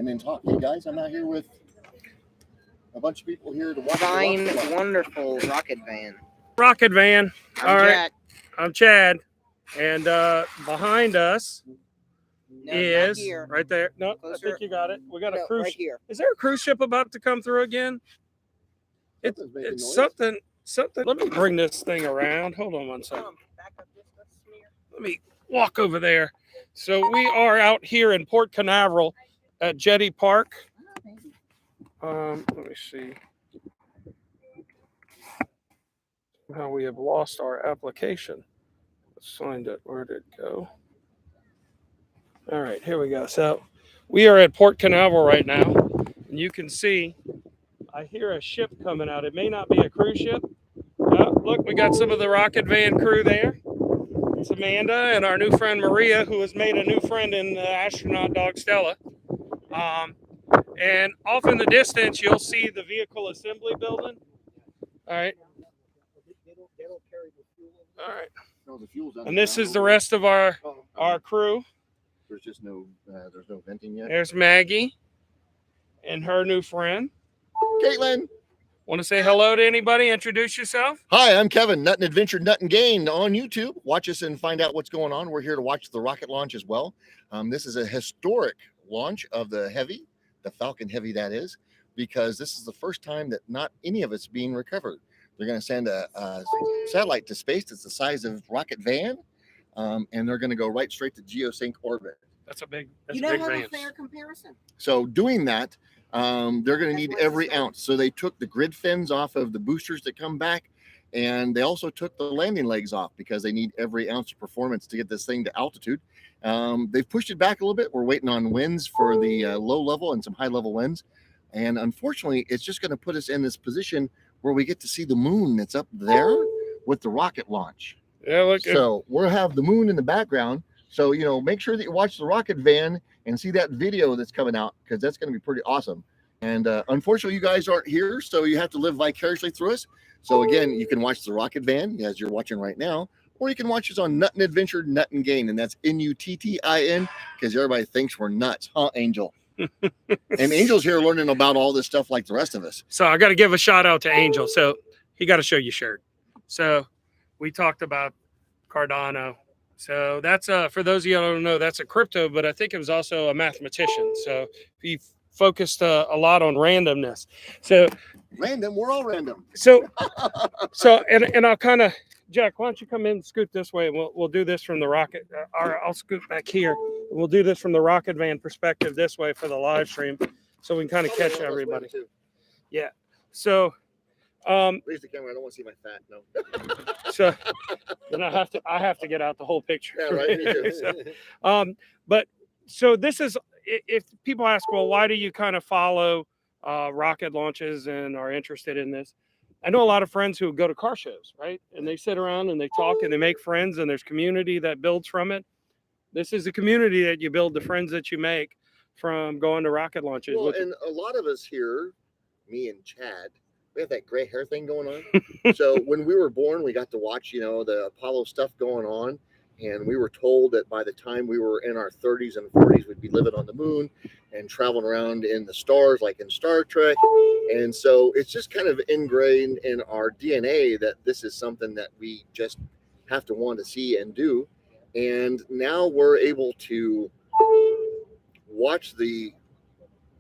and then talk. Hey guys, I'm out here with a bunch of people here to watch Fine, wonderful rocket van. Rocket van. All right. Jack. I'm Chad. And behind us is right there. No, Closer. I think you got it. We got a cruise right here. Is there a cruise ship about to come through again? It's something. Let me bring this thing around. Hold on one second. Let me walk over there. So we are out here in Port Canaveral at Jetty Park. Let me see. Now we have lost our application. Let's find it. Where did it go? All right, here we go. So we are at Port Canaveral right now, and you can see I hear a ship coming out. It may not be a cruise ship. Look, we got some of the rocket van crew there. It's Amanda and our new friend Maria, who has made a new friend in the astronaut dog Stella. And off in the distance, you'll see the vehicle assembly building. All right. All right. No, the fuel's And this is the rest of our crew. There's just no venting yet. There's Maggie and her new friend. Caitlin. Want to say hello to anybody? Introduce yourself. Hi, I'm Kevin. Nut and Adventure, Nut and Gain on YouTube. Watch us and find out what's going on. We're here to watch the rocket launch as well. This is a historic launch of the Heavy, the Falcon Heavy that is, because this is the first time that not any of it's being recovered. They're going to send a satellite to space that's the size of rocket van, and they're going to go right straight to geosync orbit. That's a big have a fair comparison. So doing that, they're going to need every ounce. So they took the grid fins off of the boosters that come back, and they also took the landing legs off because they need every ounce of performance to get this thing to altitude. They've pushed it back a little bit. We're waiting on winds for the low level and some high level winds. And unfortunately, it's just going to put us in this position where we get to see the moon that's up there with the rocket launch. Yeah, look. So we'll have the moon in the background. So, you know, make sure that you watch the rocket van and see that video that's coming out, because that's going to be pretty awesome. And unfortunately, you guys aren't here, so you have to live vicariously through us. So again, you can watch the rocket van as you're watching right now, or you can watch us on Nut and Adventure, Nut and Gain, and that's N-U-T-T-I-N, because everybody thinks we're nuts, huh, Angel? And Angel's here learning about all this stuff like the rest of us. So I got to give a shout out to Angel. So he got to show you shirt. So we talked about Cardano. So that's for those of you who don't know, that's a crypto, but I think it was also a mathematician. So he focused a lot on randomness. So random, we're all random. So and I'll kind of, Jack, why don't you come in and scoot this way, and we'll do this from the rocket. Or I'll scoot back here. We'll do this from the rocket van perspective this way for the live stream, so we can kind of catch everybody. Yeah. So. Raise the camera. I don't want to see my fat. No. So then I have to get out the whole picture. Yeah, right. Me too. But so this is, if people ask, well, why do you kind of follow rocket launches and are interested in this? I know a lot of friends who go to car shows, right? And they sit around and they talk and they make friends, and there's community that builds from it. This is the community that you build, the friends that you make from going to rocket launches. Well, and a lot of us here, me and Chad, we have that gray hair thing going on. So when we were born, we got to watch, you know, the Apollo stuff going on. And we were told that by the time we were in our 30s and 40s, we'd be living on the moon and traveling around in the stars, like in Star Trek. And so it's just kind of ingrained in our DNA that this is something that we just have to want to see and do. And now we're able to watch the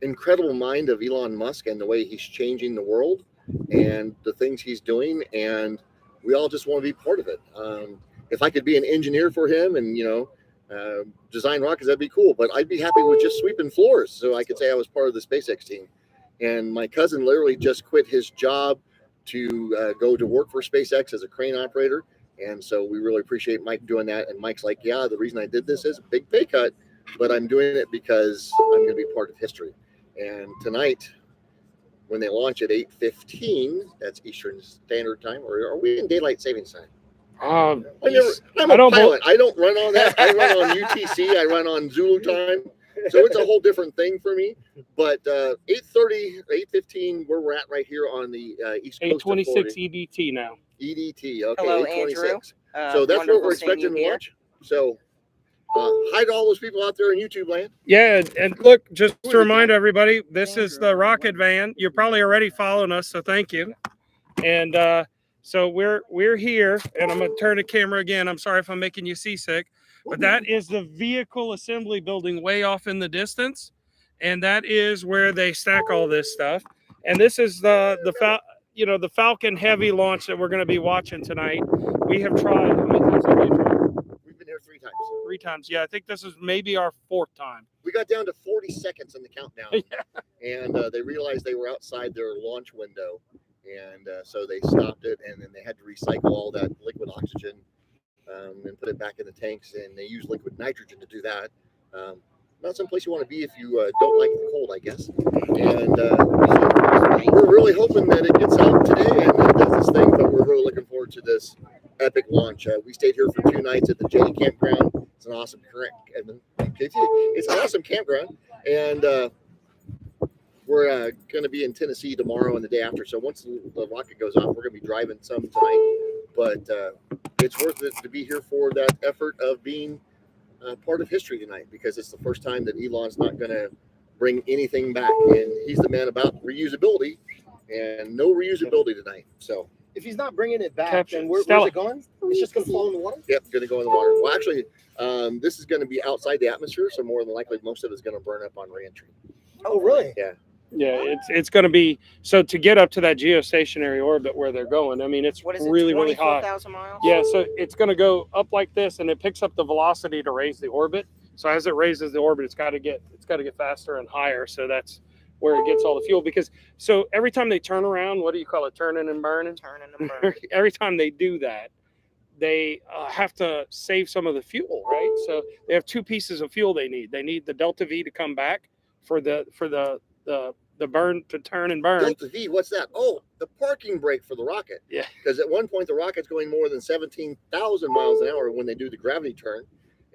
incredible mind of Elon Musk and the way he's changing the world and the things he's doing, and we all just want to be part of it. If I could be an engineer for him and, you know, design rockets, that'd be cool, but I'd be happy with just sweeping floors so I could say I was part of the SpaceX team. And my cousin literally just quit his job to go to work for SpaceX as a crane operator, and so we really appreciate Mike doing that. And Mike's like, yeah, the reason I did this is a big pay cut, but I'm doing it because I'm going to be part of history. And tonight, when they launch at 8:15, that's Eastern Standard Time, or are we in daylight savings time? I'm a pilot. I don't run on that. I run on UTC. I run on Zulu time. So it's a whole different thing for me. But 8:30, 8:15, where we're at right here on the East Coast. 8:26 EDT now. EDT. Okay. Hello, 8:26. Andrew. So that's what we're expecting to watch. So Hi to all those people out there in YouTube land. Yeah, and look, just to remind everybody, this is the rocket van. You're probably already following us, so thank you. And so we're here, and I'm gonna turn the camera again. I'm sorry if I'm making you seasick, but that is the vehicle assembly building way off in the distance, and that is where they stack all this stuff. And this is the Falcon Heavy launch that we're going to be watching tonight. We have tried. How many times have we tried? We've been here 3 times. 3 times. Yeah, I think this is maybe our 4th time. We got down to 40 seconds in the countdown, and they realized they were outside their launch window, and so they stopped it, and then they had to recycle all that liquid oxygen and put it back in the tanks, and they use liquid nitrogen to do that. Not someplace you want to be if you don't like the cold, I guess. And so we're really hoping that it gets out today and it does this thing, but we're really looking forward to this epic launch. We stayed here for 2 nights at the Jetty Campground. It's an awesome campground, and we're going to be in Tennessee tomorrow and the day after. So once the rocket goes off, we're going to be driving some tonight. But it's worth it to be here for that effort of being part of history tonight, because it's the first time that Elon's not going to bring anything back, and he's the man about reusability, and no reusability tonight. So if he's not bringing it back, then where's it going? It's just going to fall in the water? Yep, going to go in the water. Well, actually, this is going to be outside the atmosphere, so more than likely most of it is going to burn up on reentry. Oh, really? Yeah. Yeah, it's going to be, so to get up to that geostationary orbit where they're going, I mean, it's really, really high. 24,000 miles? Yeah, so it's going to go up like this, and it picks up the velocity to raise the orbit. So as it raises the orbit, it's got to get faster and higher. So that's where it gets all the fuel. Because so every time they turn around, what do you call it? Turning and burning? Turning and burning. Every time they do that, they have to save some of the fuel, right? So they have 2 pieces of fuel they need. They need the Delta V to come back for the burn, to turn and burn. Delta V, what's that? Oh, the parking brake for the rocket. Yeah. Because at one point the rocket's going more than 17,000 miles an hour when they do the gravity turn.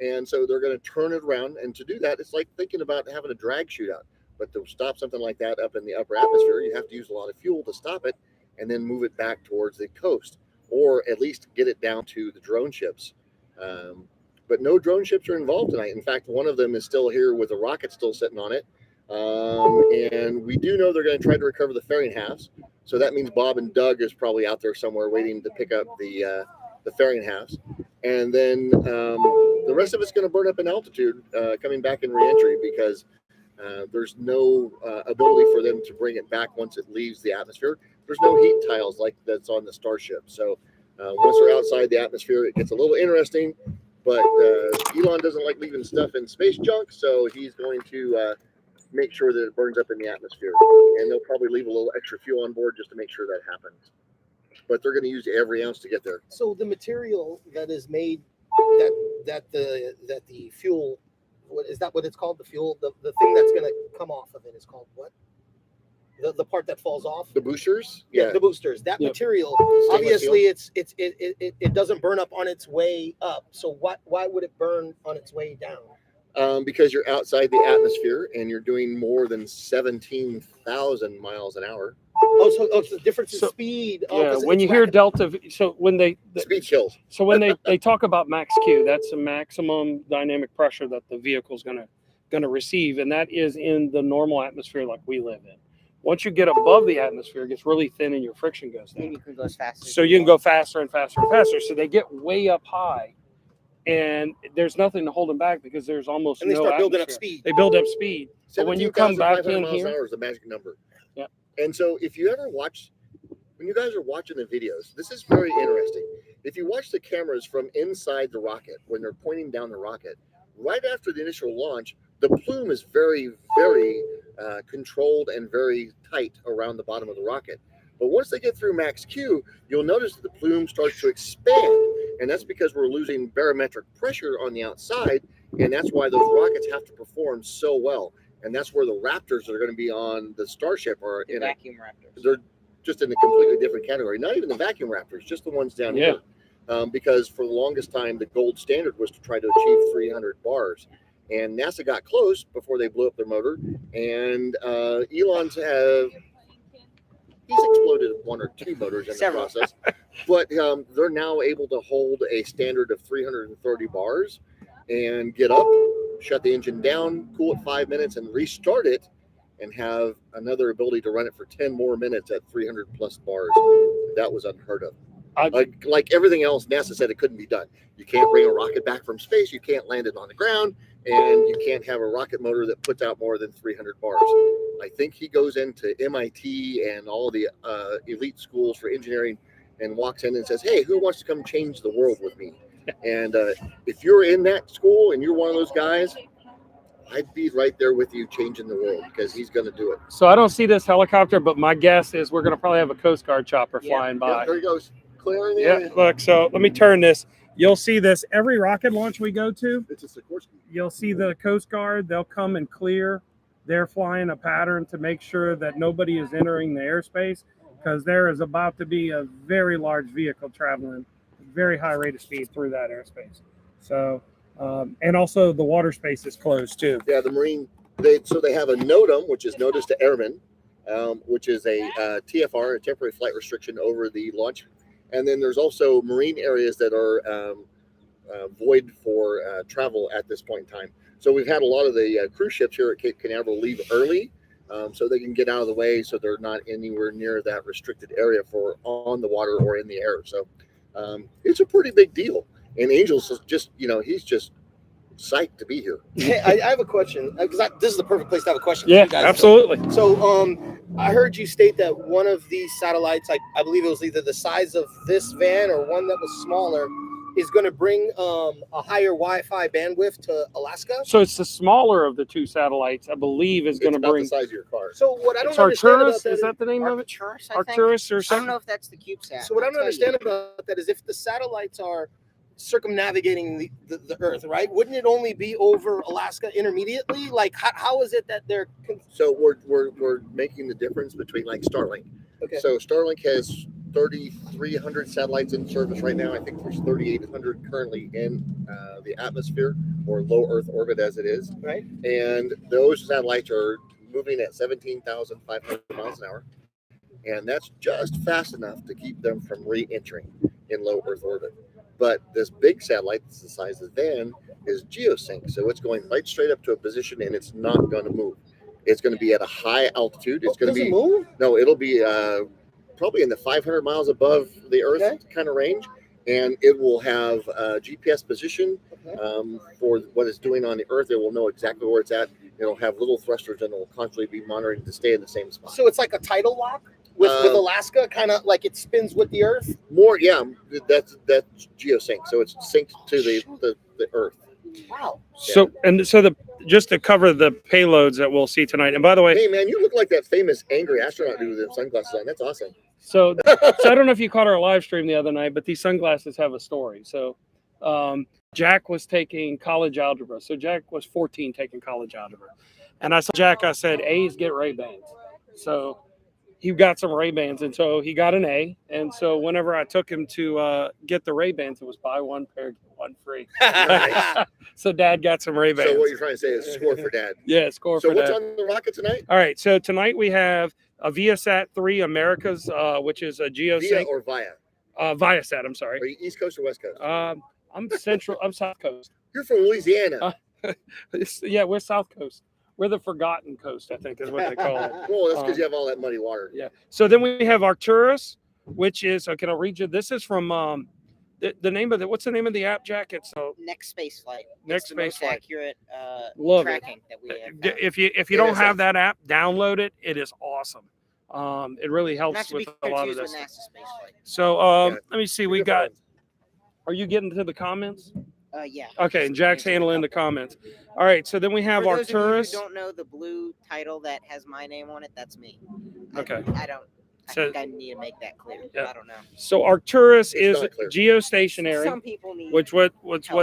And so they're going to turn it around. And to do that, it's like thinking about having a drag shootout. But to stop something like that up in the upper atmosphere, you have to use a lot of fuel to stop it and then move it back towards the coast, or at least get it down to the drone ships. But no drone ships are involved tonight. In fact, one of them is still here with a rocket still sitting on it. And we do know they're going to try to recover the fairing halves. So that means Bob and Doug is probably out there somewhere waiting to pick up the fairing halves. And then the rest of it's going to burn up in altitude coming back in reentry, because there's no ability for them to bring it back once it leaves the atmosphere. There's no heat tiles like that's on the Starship. So once they're outside the atmosphere, it gets a little interesting. But Elon doesn't like leaving stuff in space junk, so he's going to make sure that it burns up in the atmosphere. And they'll probably leave a little extra fuel on board just to make sure that happens. But they're going to use every ounce to get there. So the material that is made, that the fuel, what is that? What it's called? The fuel, the thing that's going to come off of it is called what? The part that falls off. The boosters. Yeah, the boosters. That material, obviously, it doesn't burn up on its way up. So why would it burn on its way down? Because you're outside the atmosphere and you're doing more than 17,000 miles an hour. Oh, so the difference in speed. Yeah, when you hear Delta V, so when speed kills. So when they talk about max Q, that's the maximum dynamic pressure that the vehicle's gonna receive, and that is in the normal atmosphere like we live in. Once you get above the atmosphere, it gets really thin and your friction goes down. And you can go faster. So you can go faster and faster and faster. So they get way up high, and there's nothing to hold them back because there's almost and they no start atmosphere. building up speed. They build up speed. So when you come back in miles here, an hour is the magic number. Yeah. And so if you ever watch, when you guys are watching the videos, this is very interesting. If you watch the cameras from inside the rocket, when they're pointing down the rocket, right after the initial launch, the plume is very, very controlled and very tight around the bottom of the rocket. But once they get through max Q, you'll notice that the plume starts to expand. And that's because we're losing barometric pressure on the outside. And that's why those rockets have to perform so well. And that's where the Raptors that are going to be on the Starship are in vacuum Raptors. They're just in a completely different category. Not even the vacuum Raptors, just the ones down here. Because for the longest time, the gold standard was to try to achieve 300 bars. And NASA got close before they blew up their motor. And Elon's he's exploded 1 or 2 motors in the process. But they're now able to hold a standard of 330 bars. and get up, shut the engine down, cool it 5 minutes, and restart it, and have another ability to run it for 10 more minutes at 300 plus bars. That was unheard of. Like everything else, NASA said it couldn't be done. You can't bring a rocket back from space, you can't land it on the ground, and you can't have a rocket motor that puts out more than 300 bars. I think he goes into MIT and all the elite schools for engineering and walks in and says, hey, who wants to come change the world with me? And if you're in that school and you're one of those guys, I'd be right there with you changing the world, because he's going to do it. So I don't see this helicopter, but my guess is we're going to probably have a Coast Guard chopper flying by. Yeah, there he goes. Clearing the Yeah, area. look, so let me turn this. You'll see this every rocket launch we go to. It's a Sikorsky. You'll see the Coast Guard. They'll come and clear. They're flying a pattern to make sure that nobody is entering the airspace, because there is about to be a very large vehicle traveling very high rate of speed through that airspace. So, and also the water space is closed too. Yeah, the Marine, they have a NOTAM, which is Notice to Airmen, which is a TFR, a temporary flight restriction over the launch. And then there's also Marine areas that are void for travel at this point in time. So we've had a lot of the cruise ships here at Cape Canaveral leave early, so they can get out of the way, so they're not anywhere near that restricted area for on the water or in the air. So it's a pretty big deal. And Angel's just, he's just psyched to be here. Hey, I have a question, because this is the perfect place to have a question. Yeah, You guys. absolutely. So, I heard you state that one of these satellites, I believe it was either the size of this van or one that was smaller, is going to bring a higher Wi-Fi bandwidth to Alaska. So it's the smaller of the two satellites, I believe, is going to bring. It's about the size of your car. So what I don't It's understand about Arcturus. that Is that the name of it? Arcturus, I think. Arcturus or I don't something? know if that's the CubeSat. So what I I'll don't tell understand you. about that is if the satellites are circumnavigating the Earth, right? Wouldn't it only be over Alaska intermediately? Like, how is it that they're? So we're making the difference between like Starlink. Okay. So Starlink has 3,300 satellites in service right now. I think there's 3,800 currently in the atmosphere, or low Earth orbit as it is. Right. And those satellites are moving at 17,500 miles an hour. And that's just fast enough to keep them from re-entering in low Earth orbit. But this big satellite, that's the size of the van, is geosync. So it's going right straight up to a position, and it's not going to move. It's going to be at a high altitude. It's going to be move? No, it'll be probably in the 500 miles above the Earth kind of range, and it will have a GPS position for what it's doing on the Earth. It will know exactly where it's at. It'll have little thrusters, and it will constantly be monitoring to stay in the same spot. So it's like a tidal lock with Alaska, kind of like it spins with the Earth. More, yeah. That's geosync. So it's synced to the Earth. Wow. So just to cover the payloads that we'll see tonight. And by the way, Hey man, you look like that famous angry astronaut dude with the sunglasses on. That's awesome. so I don't know if you caught our live stream the other night, but these sunglasses have a story. So Jack was taking college algebra. So Jack was 14 taking college algebra. And I said, Jack, I said, A's get Ray-Bans. So he got some Ray-Bans, and so he got an A. And so whenever I took him to get the Ray-Bans, it was buy one pair, get one free. So Dad got some Ray-Bans. So what you're trying to say is score for Dad. Yeah, score So for what's Dad. on the rocket tonight? All right, so tonight we have a Viasat 3 Americas, which is a Via geosync. or via? Viasat, I'm sorry. Are you East Coast or West Coast? I'm South Coast. You're from Louisiana. Yeah, we're South Coast. We're the forgotten coast, I think is what they call it. Well, that's because you have all that muddy water. Yeah. So then we have Arcturus, which is, okay, I'll read you. This is from the name of what's the name of the app, Jack? It's Next space flight. Next It's the Space most Flight. accurate Love it. tracking that we have. If you It don't is have that app, download it. It is awesome. It really Not helps to be with a lot of confused with this. NASA space flight. So Yeah. let me see. We got. Are you getting to the comments? Yeah. Okay, and Jack's handling the comments. All right, so then we have For those of you Arcturus. who don't know, the blue title that has my name on it, that's me. Okay. I So- think I need to make that clear. Yeah. I don't know. So Arcturus It's is not clear. geostationary, Some people need. which what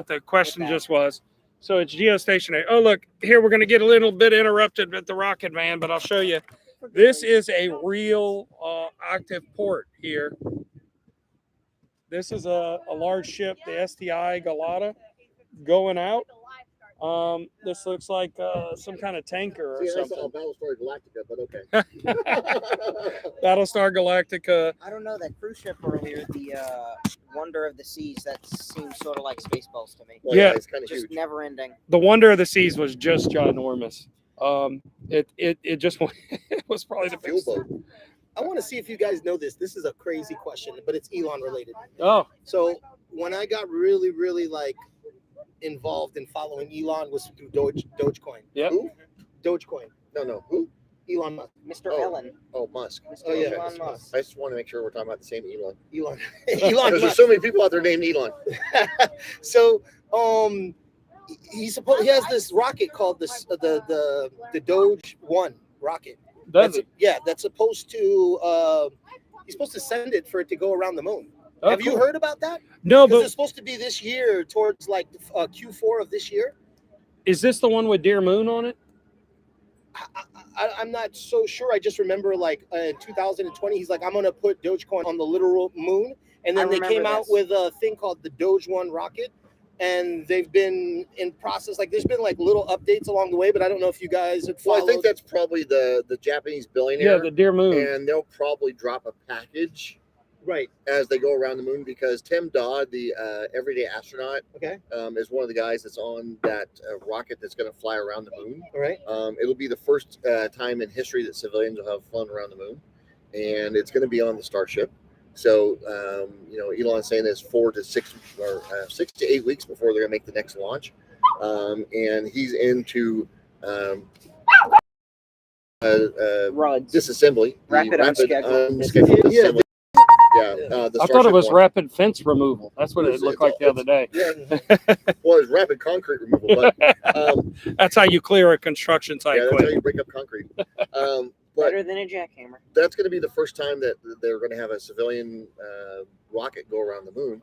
the question just was. So it's geostationary. Oh, look, here we're going to get a little bit interrupted with the rocket van, but I'll show you. This is a real active port here. This is a large ship, the STI Galata, going out. This looks like some kind of tanker or See, I saw something. Battlestar Galactica, but okay. Battlestar Galactica. I don't know, that cruise ship earlier, the Wonder of the Seas, that seems sort of like Spaceballs to me. Well, Yeah. it's kind of Just huge. never ending. The Wonder of the Seas was just ginormous. It just it was probably the Fuel best. boat. I want to see if you guys know this. This is a crazy question, but it's Elon related. Oh, So when I got really, really like involved in following Elon was through Dogecoin. yep. Who? Dogecoin. No. Who? Elon Musk. Mr. Oh. Ellen. Oh, Musk. Mr. Oh, yeah. Elon Musk. I just want to make sure we're talking about the same Elon. Elon. Because Elon there's Musk. so many people out there named Elon. So he has this rocket called the Doge One rocket. Does it? That's supposed to he's supposed to send it for it to go around the moon. Oh, Have you cool. heard about that? No, Because but it's supposed to be this year, towards like Q4 of this year. is this the one with Dear Moon on it? I'm not so sure. I just remember like in 2020, he's like, I'm gonna put Dogecoin on the literal moon, and then I they remember came out this. with a thing called the Doge One rocket, and they've been in process. Like, there's been like little updates along the way, but I don't know if you guys have Well, followed. I think that's probably the Japanese Yeah, billionaire. the Dear Moon. And they'll probably drop a package right. as they go around the moon because Tim Dodd, the everyday astronaut, Okay. is one of the guys that's on that rocket that's going to fly around the moon. All right. It'll be the first time in history that civilians will have flown around the moon, and it's going to be on the Starship. So, Elon's saying it's 6 to 8 weeks before they're going to make the next launch, and he's into Ruds. disassembly, the Rapid unscheduled unscheduled Yeah, assembly. The I thought it was Starship rapid fence removal. That's what it It's- looked it's like all- the other day. Well, it's rapid concrete removal, but That's how you clear a construction site yeah, that's how quick. you break up concrete. But Better than a jackhammer. that's going to be the first time that they're going to have a civilian rocket go around the moon.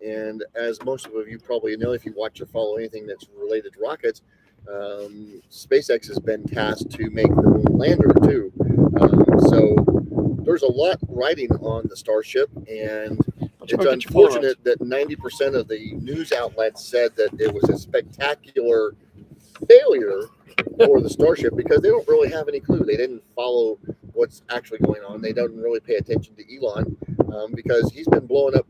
And as most of you probably know, if you watch or follow anything that's related to rockets, SpaceX has been tasked to make the moon lander too. So there's a lot riding on the Starship, and But you it's go get your Polaroids. unfortunate that 90% of the news outlets said that it was a spectacular failure for the Starship because they don't really have any clue. They didn't follow what's actually going on. They don't really pay attention to Elon because he's been blowing up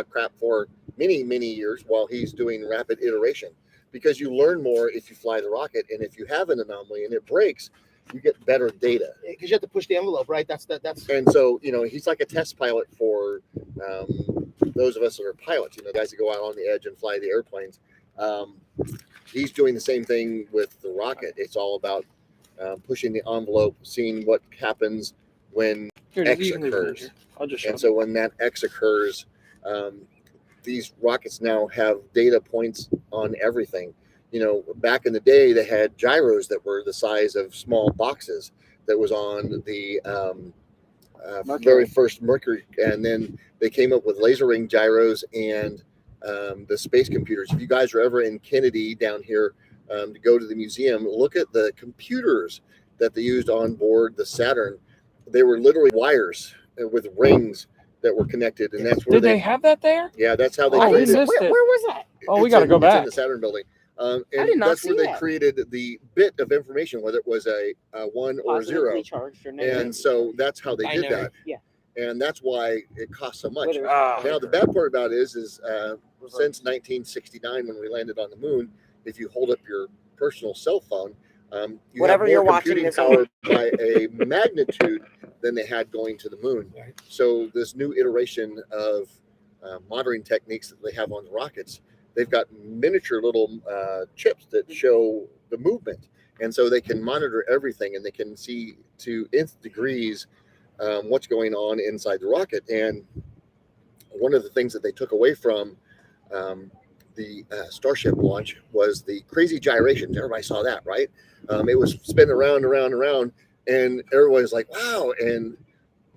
crap for many, many years while he's doing rapid iteration. Because you learn more if you fly the rocket, and if you have an anomaly and it breaks, you get better data. Because you have to push the envelope, right? That's And so, he's like a test pilot for those of us that are pilots, guys that go out on the edge and fly the airplanes. He's doing the same thing with the rocket. It's all about pushing the envelope, seeing what happens when Here, X you can leave it in occurs. here. I'll just show and so when that X occurs, these rockets now have data points on everything. Back in the day, they had gyros that were the size of small boxes that was on the very first Mercury. And then they came up with laser ring gyros and the space computers. If you guys are ever in Kennedy down here to go to the museum, look at the computers that they used on board the Saturn. They were literally wires with rings that were connected, and that's where Did they have that there? Yeah, that's how they Oh, we created missed Where it. was that? Oh, we got to go It's back. in the Saturn building. And did not that's where see they that. created the bit of information, whether it was a 1 or 0. Positively charged or negatively And so charged. that's how they did Binary. that. Yeah. And that's why it costs so much. Whether it's Ah. Now, the bad part about it is since 1969, when we landed on the moon, if you hold up your personal cell phone, you Whatever have you're more watching computing this on. power by a magnitude than they had going to the moon. Right. So this new iteration of monitoring techniques that they have on the rockets, they've got miniature little chips that show the movement. And so they can monitor everything, and they can see to nth degrees what's going on inside the rocket. And one of the things that they took away from the Starship launch was the crazy gyrations. Everybody saw that, right? It was spinning around, and everybody's like, wow. And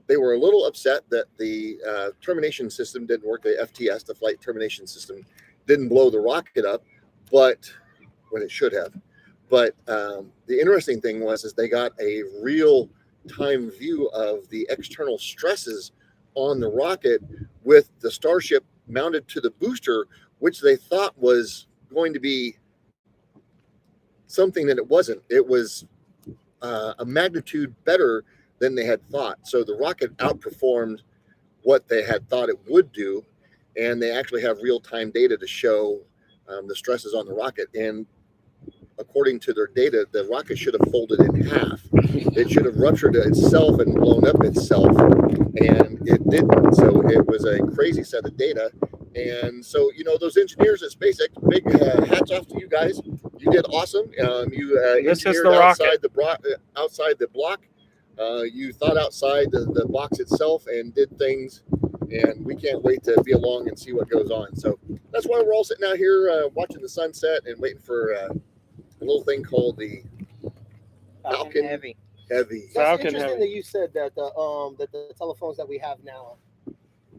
they were a little upset that the termination system didn't work. The FTS, the flight termination system, didn't blow the rocket up, but when it should have. But the interesting thing was they got a real time view of the external stresses on the rocket with the Starship mounted to the booster, which they thought was going to be something that it wasn't. It was a magnitude better than they had thought. So the rocket outperformed what they had thought it would do, and they actually have real-time data to show the stresses on the rocket. And according to their data, the rocket should have folded in half. It should have ruptured itself and blown up itself, and it didn't. So it was a crazy set of data. And so, you know, those engineers at SpaceX, big hats off to you guys. You did awesome. You This is engineered the rocket. outside the block. You thought outside the box itself and did things. And we can't wait to be along and see what goes on. So that's why we're all sitting out here watching the sunset and waiting for a little thing called the Falcon Heavy. Heavy. That's Falcon interesting Heavy. that you said that the telephones that we have now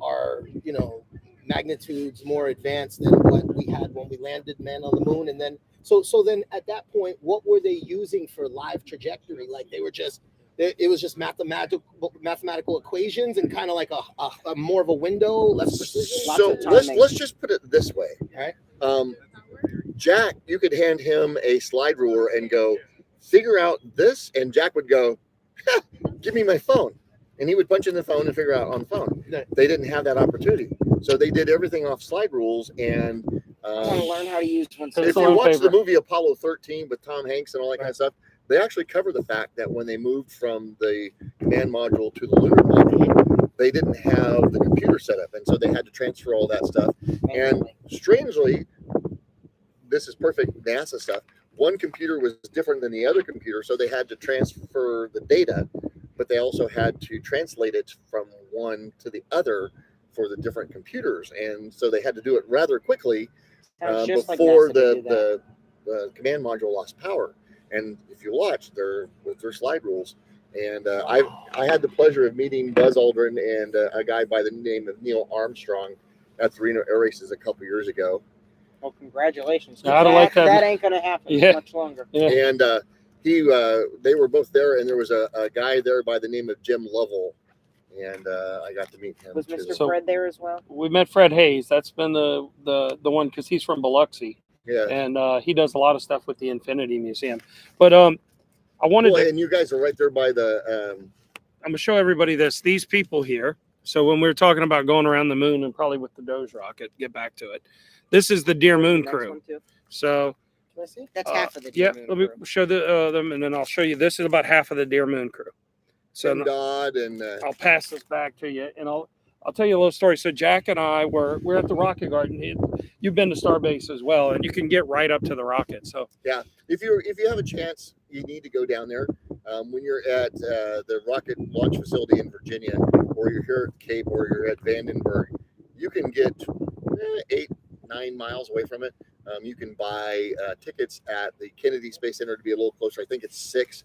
are, you know, magnitudes more advanced than what we had when we landed men on the moon. And then so then at that point, what were they using for live trajectory? Like they were just it was just mathematical equations and kind of like a more of a window, less precision. So let's just put it this way. All right. Jack, you could hand him a slide ruler and go, figure out this, and Jack would go, give me my phone. And he would punch in the phone and figure out on the phone. They didn't have that opportunity. So they did everything off slide rules. And I want to learn how to use one. if you watch the movie Apollo 13 with Tom Hanks and all that kind of stuff, they actually cover the fact that when they moved from the command module to the lunar module, they didn't have the computer set up. And so they had to transfer all that stuff. And strangely, this is perfect NASA stuff. One computer was different than the other computer, so they had to transfer the data, but they also had to translate it from one to the other for the different computers. And so they had to do it rather quickly before the command module lost power. And if you watch, with their slide rules. And I had the pleasure of meeting Buzz Aldrin and a guy by the name of Neil Armstrong at the Reno Air Races a couple years ago. Well, congratulations. That ain't going to happen much longer. Yeah. And they were both there, and there was a guy there by the name of Jim Lovell, and I got to meet him. Was too. Mr. Fred there as well? We met Fred Hayes. That's been the one because he's from Biloxi. Yeah. And he does a lot of stuff with the Infinity Museum. But I wanted to. And you guys are right there by the. I'm gonna show everybody this. These people here. So when we were talking about going around the moon and probably with the Doge rocket, get back to it. This is the Dear Moon crew. So Can I see? That's half of the yeah, Dear let Moon me crew. show them, and then I'll show you. This is about half of the Dear Moon crew. So Tim Dodd and I'll pass this back to you, and I'll tell you a little story. So Jack and I we're at the Rocket Garden. You've been to Starbase as well, and you can get right up to the rocket. So yeah, if you have a chance, you need to go down there. When you're at the rocket launch facility in Virginia, or you're here at Cape, or you're at Vandenberg, you can get 8-9 miles away from it. You can buy tickets at the Kennedy Space Center to be a little closer. I think it's 6,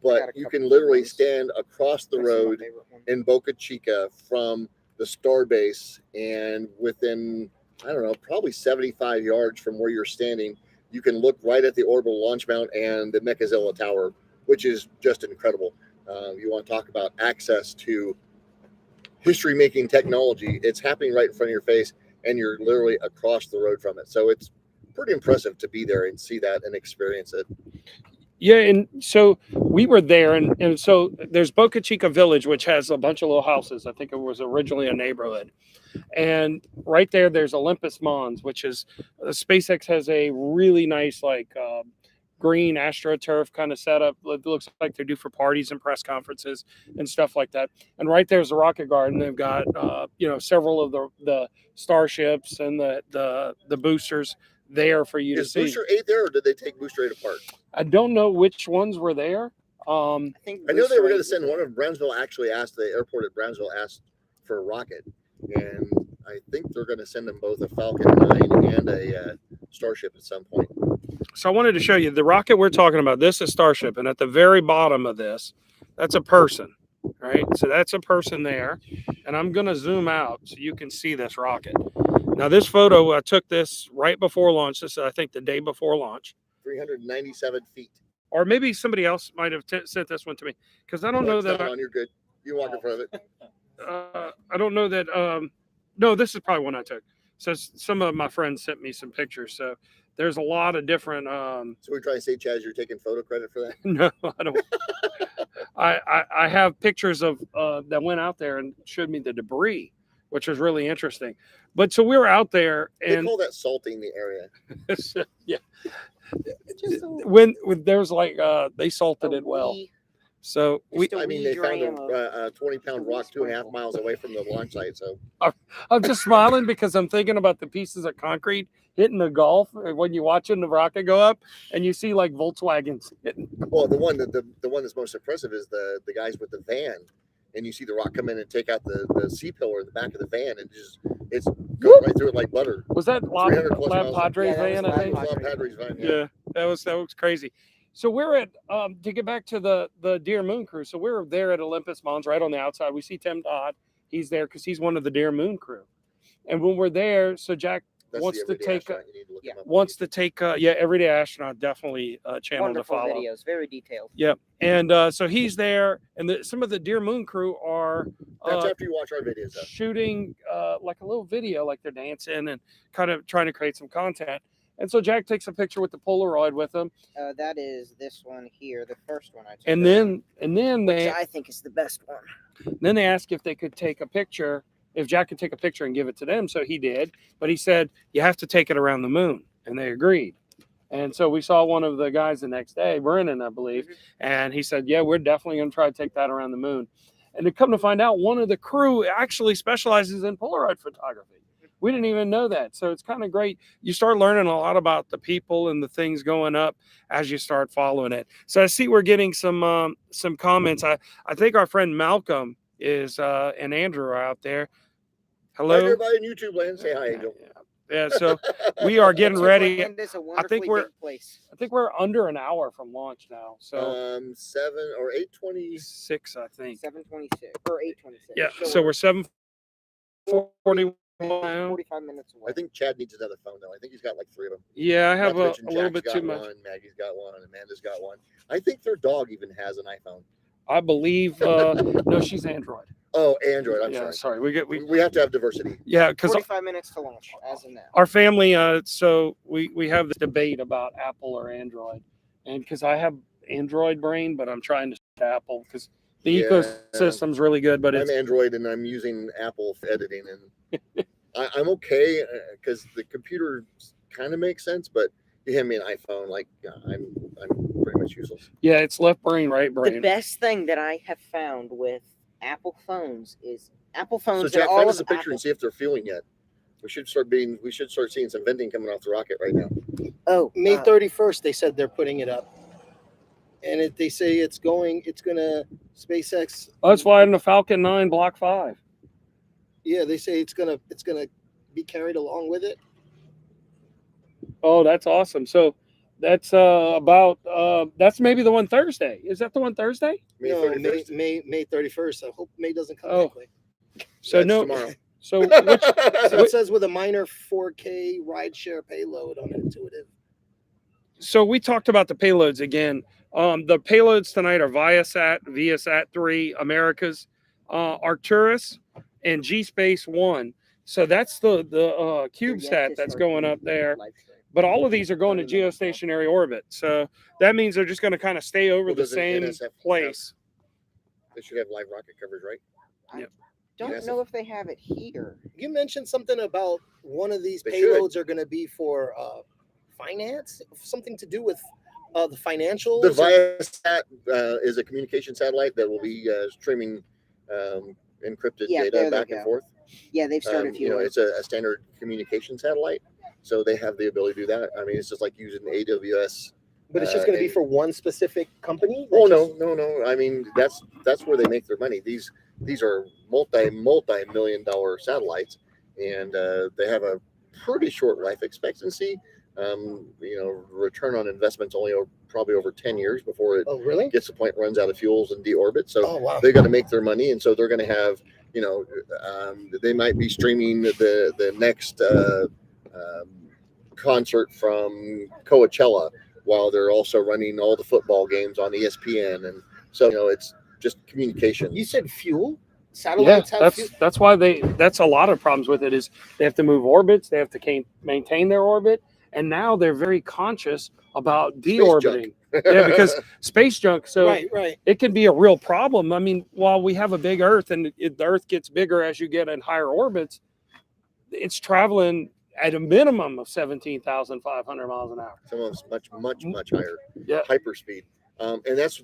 but you can literally stand across the road in Boca Chica from the Starbase, and within, I don't know, probably 75 yards from where you're standing, you can look right at the orbital launch mount and the Mechazilla Tower, which is just incredible. You want to talk about access to history-making technology. It's happening right in front of your face, and you're literally across the road from it. So it's pretty impressive to be there and see that and experience it. yeah, and so we were there, and so there's Boca Chica Village, which has a bunch of little houses. I think it was originally a neighborhood. And right there's Olympus Mons, which is SpaceX has a really nice green AstroTurf kind of setup. It looks like they do for parties and press conferences and stuff like that. And right there's the Rocket Garden. They've got several of the starships and the boosters there for you to see. Is Booster 8 there, or did they take Booster 8 apart? I don't know which ones were there. I know they were going to send one of Brownsville. Actually, the airport at Brownsville asked for a rocket, and I think they're going to send them both a Falcon 9 and a Starship at some point. So I wanted to show you the rocket we're talking about. This is Starship, and at the very bottom of this, that's a person, right? So that's a person there, and I'm going to zoom out so you can see this rocket. Now, this photo, I took this right before launch. This is, I think, the day before launch. 397 feet. Or maybe somebody else might have sent this one to me, because I don't know that. You're good. You walk in front of it. I don't know that. No, this is probably one I took. So some of my friends sent me some pictures. So there's a lot of different. So we're trying to say, Chaz, you're taking photo credit for that? No, I don't. I have pictures of that went out there and showed me the debris, which was really interesting. But so we were out there, They and call that salting the area. yeah, Just a, when there was like they salted it well. wee- So we, just a I mean, wee they found dram of- a 20-pound rock 2.5 miles away from the launch site. So I'm just smiling because I'm thinking about the pieces of concrete hitting the Gulf when you're watching the rocket go up, and you see like Volkswagens hitting. well, the one that's most impressive is the guys with the van, and you see the rock come in and take out the C pillar in the back of the van, and it's going right through it like butter. Was that 300 plus Lab miles. Padres Yeah, that was van? I Lab think. Padres. Padres van. Yeah, that was crazy. So we're at to get back to the Deer Moon crew. So we're there at Olympus Mons, right on the outside. We see Tim Dodd. He's there because he's one of the Deer Moon crew. And when we're there, so Jack That's wants the to everyday take astronaut. You need to look him up. wants to take everyday astronaut, definitely a channel wonderful to follow. videos, very detailed. Yep. And so he's there, and some of the Deer Moon crew are That's after you watch our videos. Though. shooting like a little video, like they're dancing and kind of trying to create some content. And so Jack takes a picture with the Polaroid with them, That is this one here, the first one I took. and then which they I think is the best one. then they ask if they could take a picture, if Jack could take a picture and give it to them. So he did, but he said you have to take it around the moon, and they agreed. And so we saw one of the guys the next day, Brennan, I believe, and he said, "Yeah, we're definitely going to try to take that around the moon." And to come to find out, one of the crew actually specializes in Polaroid photography. We didn't even know that. So it's kind of great. You start learning a lot about the people and the things going up as you start following it. So I see we're getting some comments. I think our friend Malcolm is and Andrew are out there. Hi, Hello. everybody in YouTube land. Say hi, Angel. Yeah. So we are getting ready. It is a wonderfully we're- big place. I think we're under an hour from launch now. So 7 or 8:20. 6, I think. 7:26 or 8:26. Yeah. So we're 7:41 now. 45 minutes away. I think Chad needs another phone though. I think he's got like 3 of them. Yeah, I have Not a to mention little Jack's bit got too much. One, Maggie's got one. Amanda's got one. I think their dog even has an iPhone. I believe. No, she's Android. Oh, Android. I'm Yeah. sorry. Sorry. We have to have diversity. Yeah, because 45 minutes to launch, as of now. our family, so we have this debate about Apple or Android, and because I have Android brain, but I'm trying to stick to Apple because the Yeah. ecosystem's really good, but I'm it's Android and I'm using Apple for editing, and I'm okay because the computer kind of makes sense, but you hand me an iPhone, like I'm pretty much useless. yeah, it's left brain, right The brain. best thing that I have found with Apple phones is Apple phones So and Jack, all send of us a picture Apple. and see if they're fueling yet. We should start seeing some venting coming off the rocket right now. Oh, May 31st, they said they're putting it up, and they say it's gonna SpaceX. Oh, it's flying the Falcon 9 Block 5. Yeah, they say it's gonna be carried along with it. Oh, that's awesome. So that's that's maybe the one Thursday. Is that the one Thursday? May No, 31st. May 31st. I hope May doesn't come Oh. that quick. So That's no. tomorrow. So which, So it says with a minor 4K rideshare payload on Intuitive. so we talked about the payloads again. The payloads tonight are Viasat 3, Americas, Arcturus, and G Space 1. So that's the CubeSat that's going up there. But all of these are going to geostationary orbit. So that means they're just going to kind of stay over Well, the doesn't same NSF place. They should have live rocket coverage, right? Don't Yes. know if they have it here. You mentioned something about one of these They should. payloads are going to be for finance, something to do with the financials. The Viasat is a communication satellite that will be streaming encrypted Yeah, there data they back and go. forth. Yeah, they've started You know, fueling. it's a standard communication satellite, so they have the ability to do that. I mean, it's just like using AWS. But it's just going to be and- for one specific company. Oh Like no! I mean, that's where they make their money. These are multi-million-dollar satellites, and they have a pretty short life expectancy. Return on investment's only probably over 10 years before it Oh, really? gets to the point it runs out of fuels and deorbit. So Oh, wow. they got to make their money, and so they're going to have, they might be streaming the next concert from Coachella while they're also running all the football games on ESPN, and so it's just communication. You said fuel? Yeah, Satellites have fuel? that's why that's a lot of problems with it is they have to move orbits, they have to maintain their orbit, And now they're very conscious about Space deorbiting. Yeah, because space junk. So right. it can be a real problem. I mean, while we have a big Earth and the Earth gets bigger as you get in higher orbits, it's traveling at a minimum of 17,500 miles an hour. Some of us much higher. Yeah. Hyperspeed. And that's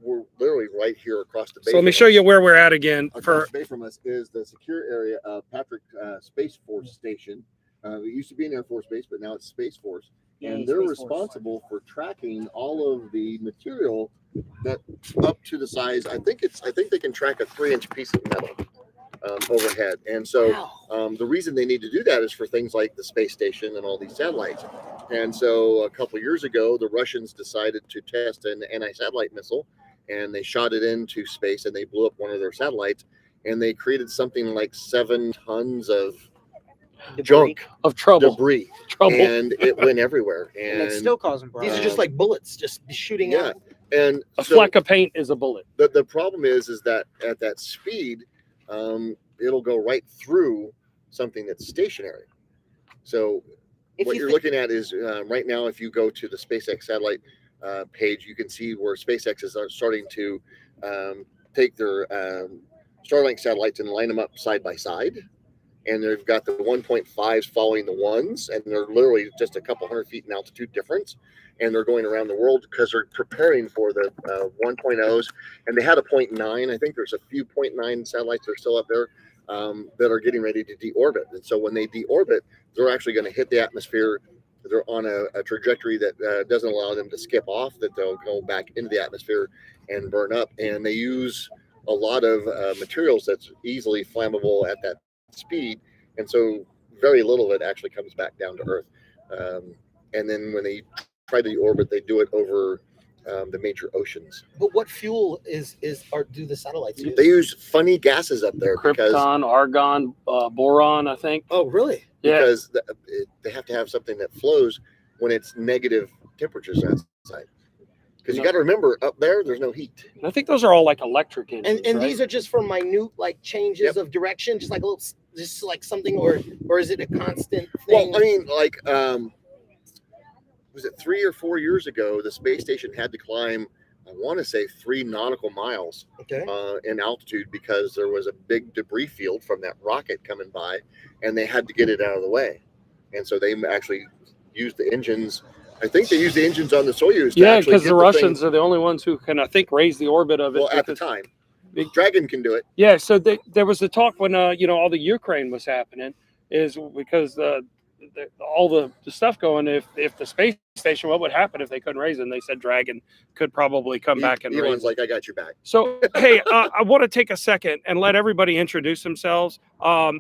we're literally right here across the bay. So let me show you where we're at again. Across the bay from us is the secure area of Patrick Space Force Station. It used to be an Air Force base, but now it's Space Force. And they're responsible for tracking all of the material that up to the size. I think they can track a 3-inch piece of metal overhead. And so the reason they need to do that is for things like the space station and all these satellites. And so a couple of years ago, the Russians decided to test an anti-satellite missile, and they shot it into space, and they blew up one of their satellites, and they created something like 7 tons of junk, of debris, and it went everywhere. And it's still causing problems. These are just like bullets, just shooting out. And a fleck of paint is a bullet. The problem is that at that speed, it'll go right through something that's stationary. So what you're looking at is right now, if you go to the SpaceX satellite page, you can see where SpaceX is starting to take their Starlink satellites and line them up side by side. And they've got the 1.5s following the ones, and they're literally just a couple hundred feet in altitude difference. And they're going around the world because they're preparing for the 1.0s. And they had a 0.9. I think there's a few 0.9 satellites that are still up there that are getting ready to deorbit. And so when they deorbit, they're actually going to hit the atmosphere. They're on a trajectory that doesn't allow them to skip off, that they'll go back into the atmosphere and burn up. And they use a lot of materials that's easily flammable at that speed. And so very little of it actually comes back down to Earth. And then when they try to deorbit, they do it over the major oceans. But what fuel do the satellites use? They use funny gases up there. Krypton, argon, boron, I think. Oh, really? Yeah. Because they have to have something that flows when it's negative temperatures outside. Because you got to remember, up there's no heat. And I think those are all like electric engines. And right? These are just for minute like changes of direction, just like a little, just like something, or is it a constant thing? Well, I mean, like, was it 3 or 4 years ago, the space station had to climb, I want to say 3 nautical miles in altitude because there was a big debris field from that rocket coming by, and they had to get it out of the way. And so they actually used the engines. I think they used the engines on the Soyuz. Yeah, because the Russians are the only ones who can, I think, raise the orbit of it. Well, at the time. Dragon can do it. Yeah, so there was a talk when, all the Ukraine was happening, is because all the stuff going, if the space station, what would happen if they couldn't raise it? And they said Dragon could probably come back and raise Elon's it. like, I got your back. So, hey, I want to take a second and let everybody introduce themselves. I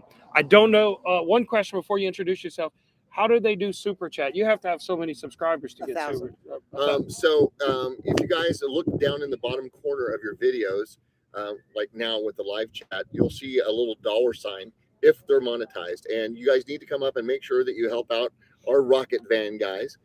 don't know, one question before you introduce yourself. How do they do super chat? You have to have so many subscribers to get 1,000. So if you guys look down in the bottom corner of your videos, like now with the live chat, you'll see a little $sign if they're monetized. And you guys need to come up and make sure that you help out our Rocket Van guys.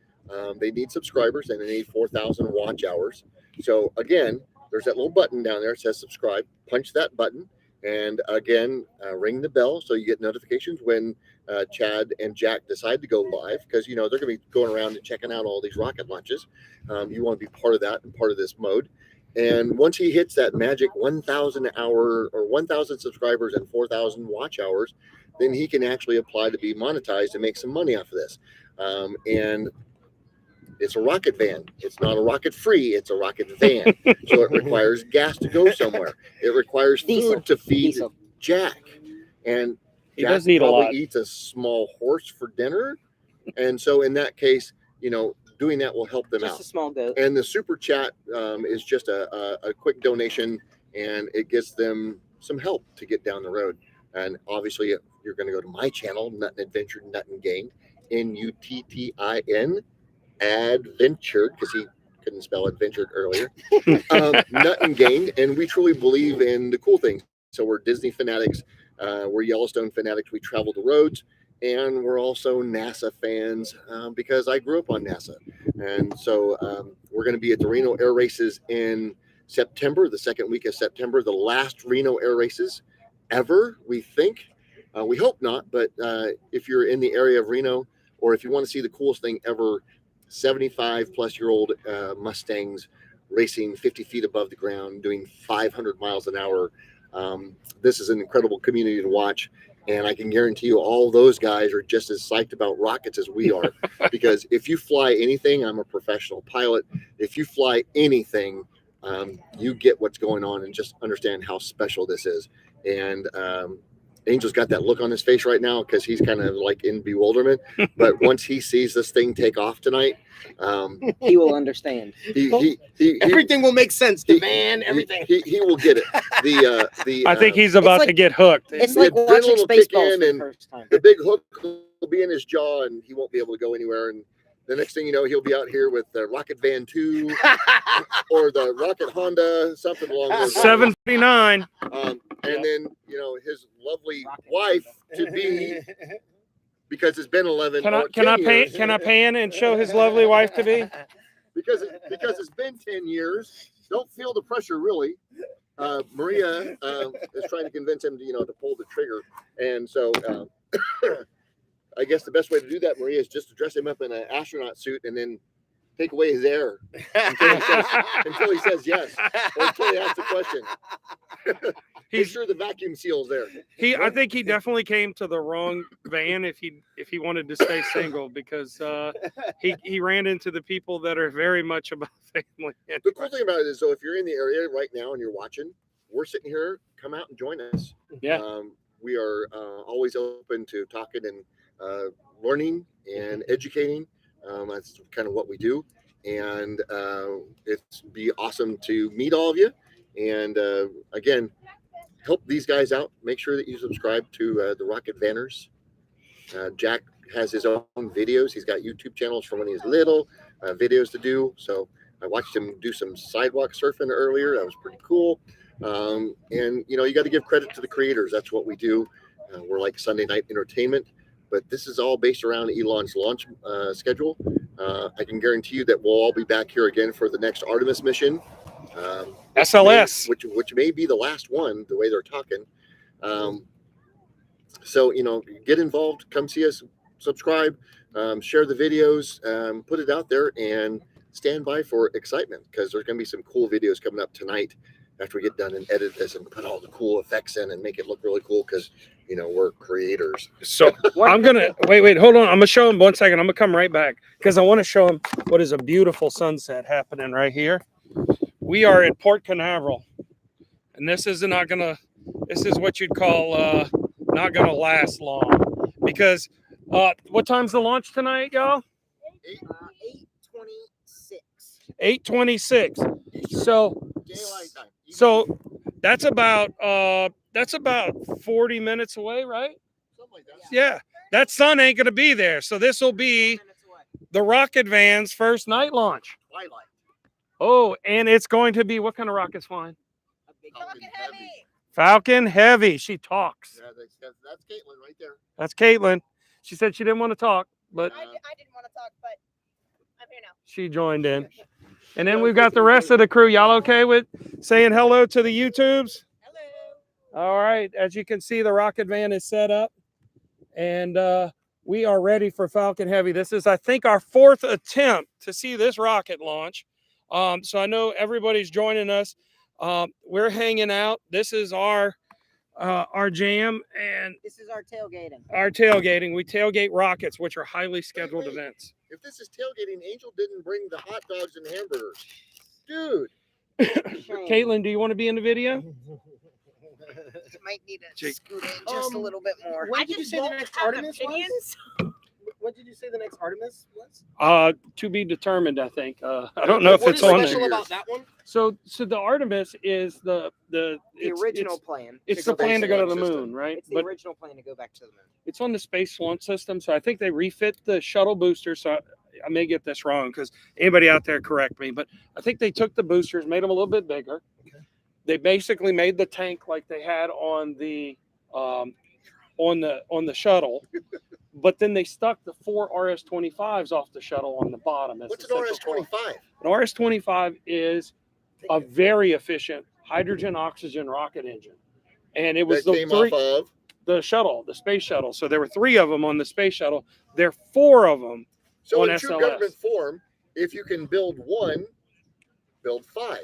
They need subscribers, and they need 4,000 watch hours. So again, there's that little button down there that says subscribe. Punch that button. And again, ring the bell so you get notifications when Chad and Jack decide to go live, because they're going to be going around and checking out all these rocket launches. You want to be part of that and part of this mode. And once he hits that magic 1,000 hour or 1,000 subscribers and 4,000 watch hours, then he can actually apply to be monetized and make some money off of this. And it's a rocket van. It's not a rocket free. It's a rocket van. So it requires gas to go somewhere. It requires food to feed Jack. And He Jack does need a lot. probably eats a small horse for dinner. And so in that case, doing that will help them Just out. a small goat. And the super chat is just a quick donation, and it gets them some help to get down the road. And obviously, you're going to go to my channel, Nuttin Adventure, Nuttin Gained, Nuttin, adventured, because he couldn't spell adventured earlier. Nuttin Gained, and we truly believe in the cool things. So we're Disney fanatics, we're Yellowstone fanatics. We travel the roads. And we're also NASA fans because I grew up on NASA. And so we're going to be at the Reno Air Races in September, the second week of September, the last Reno Air Races ever, we think. We hope not, but if you're in the area of Reno or if you want to see the coolest thing ever, 75-plus-year-old Mustangs racing 50 feet above the ground, doing 500 miles an hour. This is an incredible community to watch. And I can guarantee you all those guys are just as psyched about rockets as we are. Because if you fly anything, I'm a professional pilot. If you fly anything, you get what's going on and just understand how special this is. And Angel's got that look on his face right now because he's kind of like in bewilderment. But once he sees this thing take off tonight, He will understand. Everything will make sense. The van, everything. He will get it. I think he's about to get hooked. It's The like watching adrenaline will kick Spaceballs in for the and first time. the big hook will be in his jaw and he won't be able to go anywhere. And the next thing you know, he'll be out here with the Rocket Van 2 or the Rocket Honda, something along those lines. 759. And then, you know, his lovely wife to be, because it's been 11 Can or 10 I years. can I pan and show his lovely wife to be? Because it's been 10 years. Don't feel the pressure, really. Maria is trying to convince him to, to pull the trigger. And so I guess the best way to do that, Maria, is just to dress him up in an astronaut suit and then take away his air until he says yes, or until he asks the question. Make sure the vacuum seal's there. I think he definitely came to the wrong van if he wanted to stay single, because he ran into the people that are very much about family. The cool thing about it is, so if you're in the area right now and you're watching, we're sitting here. Come out and join us. Yeah. We are always open to talking and learning and educating. That's kind of what we do, and it's be awesome to meet all of you. And again, help these guys out. Make sure that you subscribe to the Rocket Vanners. Jack has his own videos. He's got YouTube channels from when he was little, videos to do. So I watched him do some sidewalk surfing earlier. That was pretty cool. And you got to give credit to the creators. That's what we do. We're like Sunday night entertainment. But this is all based around Elon's launch schedule. I can guarantee you that we'll all be back here again for the next Artemis mission. SLS. Which may be the last one, the way they're talking. So, get involved, come see us, subscribe, share the videos, put it out there, and stand by for excitement, because there's going to be some cool videos coming up tonight after we get done and edit this and put all the cool effects in and make it look really cool, because we're creators. So I'm gonna wait, hold on. I'm gonna show him 1 second. I'm gonna come right back because I want to show him what is a beautiful sunset happening right here. We are at Port Canaveral, and this is what you'd call not gonna last long, because what time's the launch tonight, y'all? 8:26. 8:26. So that's about 40 minutes away, right? Something like that. Yeah, that sun ain't gonna be there. So this will be the Rocket Van's first night launch. Twilight. Oh, and it's going to be, what kind of rockets flying? Falcon Heavy. Falcon Heavy. She talks. Yeah, that's Caitlin right there. That's Caitlin. She said she didn't want to talk, but I didn't want to talk, but I'm here now. she joined in. And then we've got the rest of the crew. Y'all okay with saying hello to the YouTubes? Hello. All right. As you can see, the Rocket Van is set up, and we are ready for Falcon Heavy. This is, I think, our 4th attempt to see this rocket launch. So I know everybody's joining us. We're hanging out. This is our jam, and This is our tailgating. We tailgate rockets, which are highly scheduled Wait. events. If this is tailgating, Angel didn't bring the hot dogs and hamburgers. Dude. Shame. Caitlin, do you want to be in the video? Might need to Jake. scoot in just a little bit more. When I did you just say the won't next have Artemis was? opinions. What did you say the next Artemis was? To be determined, I think. I don't know if What it's is on special there. about that one? So the Artemis is the Original plan. It's to the go back plan to go to the system. moon, right? It's the But original plan to go back to the moon. it's on the Space Launch System, so I think they refit the shuttle booster. So I may get this wrong, because anybody out there correct me, but I think they took the boosters, made them a little bit bigger. Okay. They basically made the tank like they had on the shuttle, but then they stuck the 4 RS-25s off the shuttle on the bottom. as What's the an central core. RS-25? An RS-25 is a very efficient hydrogen oxygen rocket engine, and it was That the came three. off of the shuttle, the space shuttle. So there were 3 of them on the space shuttle. There are 4 of them So on in true SLS. government form, if you can build 1, build 5.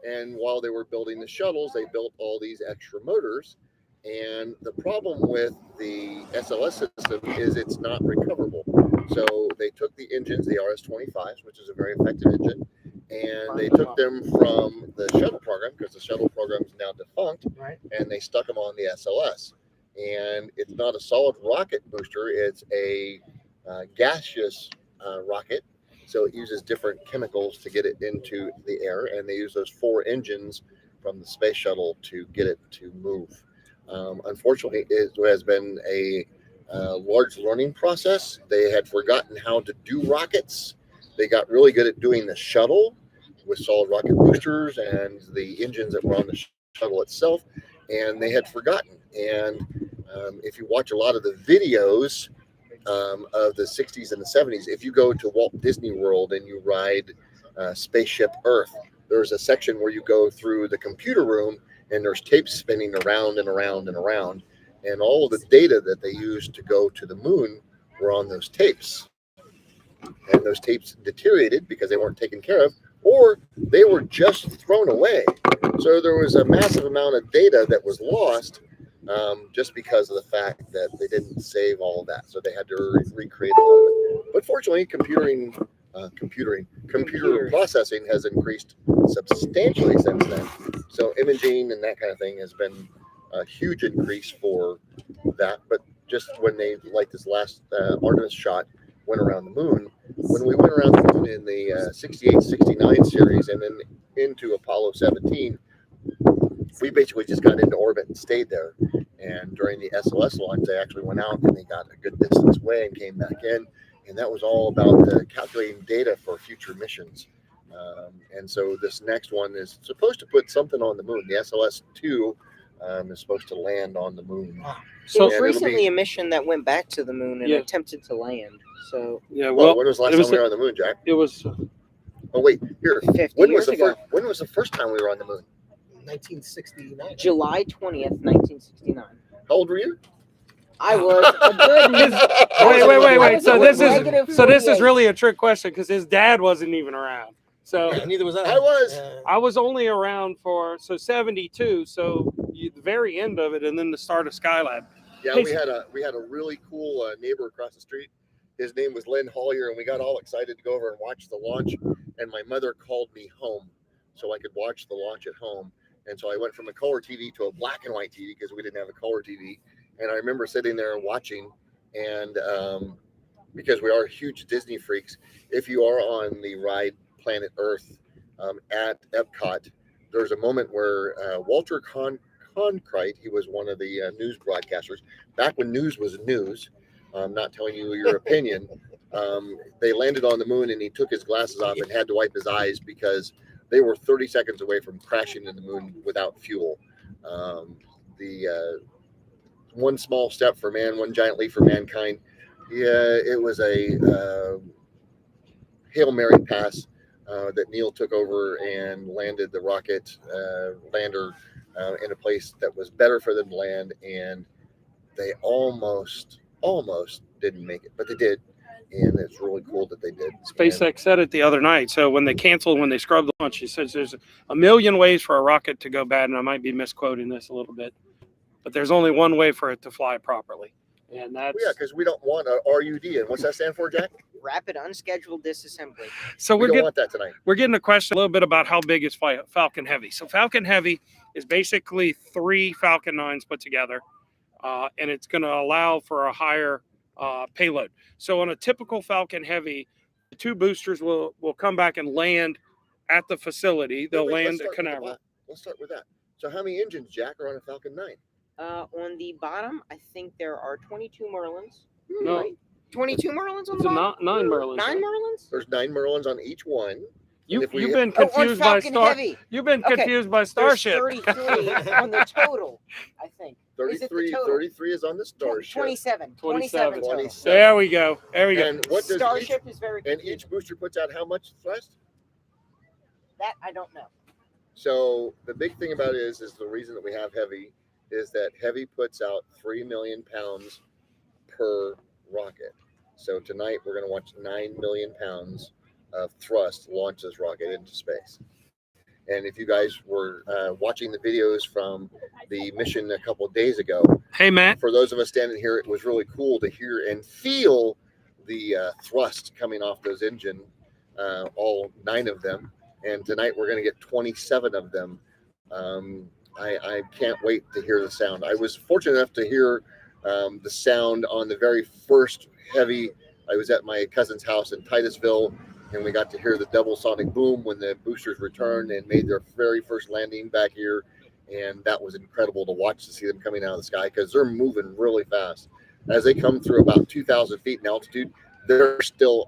And while they were building the shuttles, they built all these extra motors. And the problem with the SLS system is it's not recoverable. So they took the engines, the RS-25s, which is a very effective engine, and they took them from the shuttle program, because the shuttle program is now defunct, Right. and they stuck them on the SLS. And it's not a solid rocket booster, it's a gaseous rocket. So it uses different chemicals to get it into the air, and they use those 4 engines from the space shuttle to get it to move. Unfortunately, it has been a large learning process. They had forgotten how to do rockets. They got really good at doing the shuttle with solid rocket boosters and the engines that were on the shuttle itself, and they had forgotten. And if you watch a lot of the videos of the 60s and the 70s, if you go to Walt Disney World and you ride Spaceship Earth, there's a section where you go through the computer room and there's tapes spinning around and around and around, and all of the data that they used to go to the moon were on those tapes. And those tapes deteriorated because they weren't taken care of, or they were just thrown away. So there was a massive amount of data that was lost just because of the fact that they didn't save all of that. So they had to recreate a lot of it. But fortunately, computer processing has increased substantially since then. So imaging and that kind of thing has been a huge increase for that. But just when they, like this last Artemis shot, went around the moon, when we went around the moon in the 68, 69 series and then into Apollo 17, we basically just got into orbit and stayed there. And during the SLS launch, they actually went out and they got a good distance away and came back in. And that was all about calculating data for future missions. And so this next one is supposed to put something on the moon. The SLS-2 is supposed to land on the moon. So And was it'll recently be- a mission that went back to the moon and Yeah. attempted to land. So Yeah, Well, well, when was the last it was time we were on the moon, Jack? it was Oh, wait, here. 50 When years was the ago, first? When was the first time we were on the moon? 1969. July 20th, 1969. How old were you? I was a good. wait. I was So a this negative is 48. really a trick question because his dad wasn't even around. So Neither was I. I was. I was only around for 72. So the very end of it, and then the start of Skylab. Yeah, Hey, we had a really cool neighbor across the street. His name was Len Hollier, and we got all excited to go over and watch the launch. And my mother called me home so I could watch the launch at home. And so I went from a color TV to a black and white TV because we didn't have a color TV. And I remember sitting there and watching. And because we are huge Disney freaks, if you are on the ride Planet Earth at Epcot, there's a moment where Walter Cronkite, he was one of the news broadcasters, back when news was news. I'm not telling you your opinion. They landed on the moon and he took his glasses off and had to wipe his eyes because they were 30 seconds away from crashing in the moon without fuel. The one small step for man, one giant leap for mankind. Yeah, it was a Hail Mary pass that Neil took over and landed the rocket lander in a place that was better for them to land, and they almost didn't make it, but they did, and it's really cool that they did. SpaceX said it the other night. So when they scrubbed the launch, he says there's a million ways for a rocket to go bad, and I might be misquoting this a little bit, but there's only one way for it to fly properly, and that's Yeah, because we don't want a RUD, and what's that stand for, Jack? Rapid unscheduled disassembly. so We don't want that tonight. we're getting a question a little bit about how big is Falcon Heavy. So Falcon Heavy is basically 3 Falcon 9s put together, and it's going to allow for a higher payload. So on a typical Falcon Heavy, the 2 boosters will come back and land at the facility. They'll Wait, land let's at Canaveral. Let's start with that. So how many engines, Jack, are on a Falcon 9? On the bottom, I think there are 22 Merlins. No, Right? 22 Merlins on it's the a bottom? 9 Merlins. 9 Merlins? There's 9 Merlins on each one. You've we- been Oh, on confused by Falcon Star. Heavy. You've been Okay, confused by There's Starship. 33 on the total, I think. Is it the 33, total? 33 is on the Starship. 27. 27 total. 27. There we go. There we go. And what does Starship is very and confusing. each booster puts out how much thrust? That I don't know. So the big thing about it is the reason that we have heavy is that Heavy puts out 3 million pounds per rocket. So tonight we're going to watch 9 million pounds of thrust launch this rocket into space. And if you guys were watching the videos from the mission a couple of days ago, Hey, Matt. for those of us standing here, it was really cool to hear and feel the thrust coming off those engine, all 9 of them. And tonight we're going to get 27 of them. I can't wait to hear the sound. I was fortunate enough to hear the sound on the very first Heavy. I was at my cousin's house in Titusville, and we got to hear the double sonic boom when the boosters returned and made their very first landing back here. And that was incredible to watch, to see them coming out of the sky, because they're moving really fast. As they come through about 2,000 feet in altitude, they're still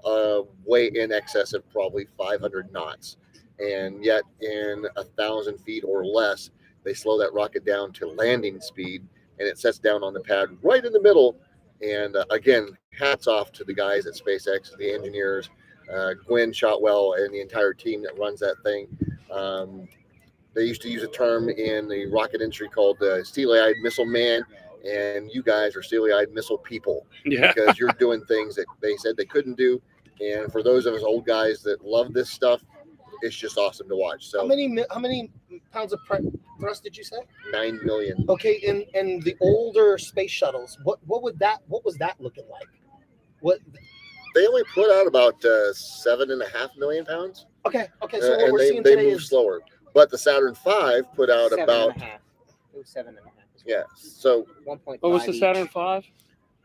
way in excess of probably 500 knots. And yet in 1,000 feet or less, they slow that rocket down to landing speed, and it sets down on the pad right in the middle. And again, hats off to the guys at SpaceX, the engineers, Gwen Shotwell, and the entire team that runs that thing. They used to use a term in the rocket industry called steely-eyed missile man, and you guys are steely-eyed missile people, because you're doing things that they said they couldn't do. And for those of us old guys that love this stuff, it's just awesome to watch. So how many pounds of thrust did you say? 9 million. Okay, and the older space shuttles, what was that looking like? What they only put out about 7.5 million pounds. Okay. So what and we're seeing they today move is slower. But the Saturn V put out 7.5. about It was 7.5. yeah. So 1.5. What was the each. Saturn V?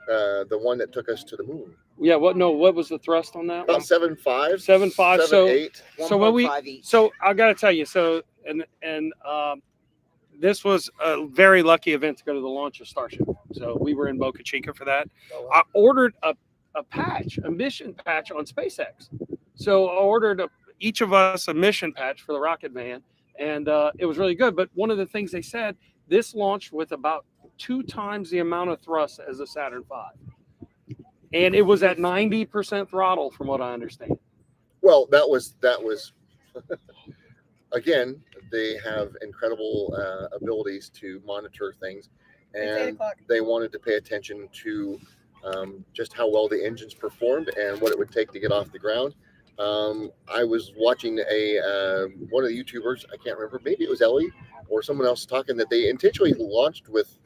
the one that took us to the moon. Yeah. What was the thrust on that? About 7.5. 7.5. So 7.8. So what we 1.5 each. so I got to tell you, so and this was a very lucky event to go to the launch of Starship. So we were in Boca Chica for that. I ordered a patch, a mission patch on SpaceX. So I ordered each of us a mission patch for the rocket van, and it was really good. But one of the things they said, this launched with about 2 times the amount of thrust as the Saturn V, and it was at 90% throttle, from what I understand. Well, that was again, they have incredible abilities to monitor things, and they wanted to pay attention to just how well the engines performed and what it would take to get off the ground. I was watching one of the YouTubers, I can't remember, maybe it was Ellie or someone else, talking that they intentionally launched with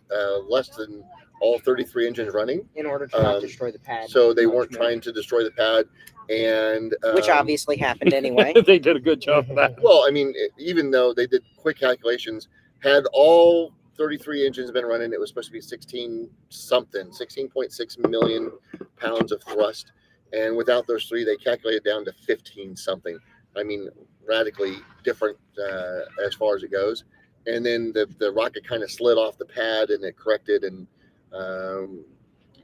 less than all 33 engines running in order to not destroy the pad. So they weren't trying to destroy the pad, and which obviously happened anyway. They did a good job of that. Well, I mean, even though they did quick calculations, had all 33 engines been running, it was supposed to be 16.6 million pounds of thrust. And without those 3, they calculated down to 15 something. I mean, radically different as far as it goes. And then the rocket kind of slid off the pad, and it corrected, and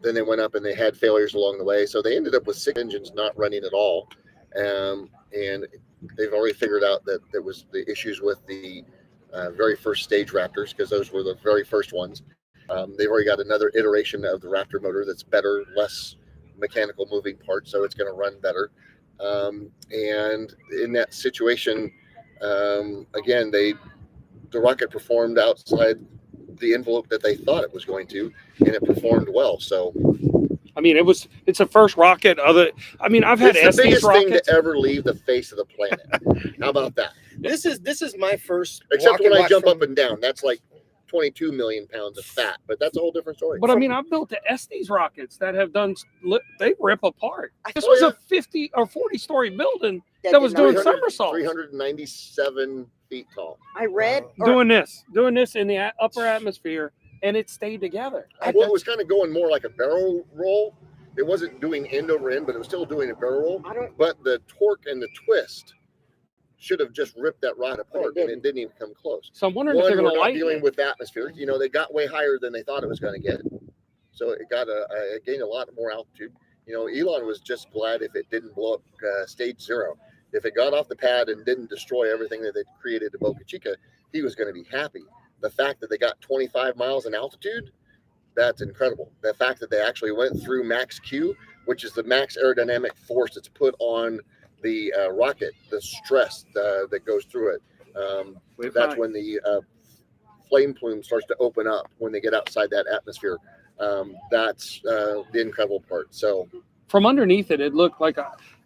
then they went up and they had failures along the way. So they ended up with 6 engines not running at all. And they've already figured out that there was the issues with the very first stage Raptors, because those were the very first ones. They've already got another iteration of the Raptor motor that's better, less mechanical moving parts, so it's going to run better. And in that situation, again, the rocket performed outside the envelope that they thought it was going to, and it performed well. So I mean, it's a first rocket. I've had it's the biggest rockets. thing to ever leave the face of the planet. How about that? This is my first. Except when I watch jump from- up and down, that's like 22 million pounds of fat, but that's a whole different story. But I mean, I've built the Estes rockets that have done. They rip apart. This Oh, was yeah. a 50 or 40-story building that was did not- doing somersaults, 397 feet tall. I read. doing this in the upper atmosphere, and it stayed together. Well, it was kind of going more like a barrel roll. It wasn't doing end over end, but it was still doing a barrel roll. I don't. But the torque and the twist should have just ripped that rocket apart, But it and it didn't even come close. So I'm wondering if One, they're we're going to not lighten dealing it. with atmosphere. You know, they got way higher than they thought it was going to get. So it got it gained a lot more altitude. You know, Elon was just glad if it didn't blow up stage 0. If it got off the pad and didn't destroy everything that they created at Boca Chica, he was going to be happy. The fact that they got 25 miles in altitude, that's incredible. The fact that they actually went through max Q, which is the max aerodynamic force that's put on the rocket, the stress that goes through it. That's when the flame plume starts to open up when they get outside that atmosphere. That's the incredible part. So From underneath it, it looked like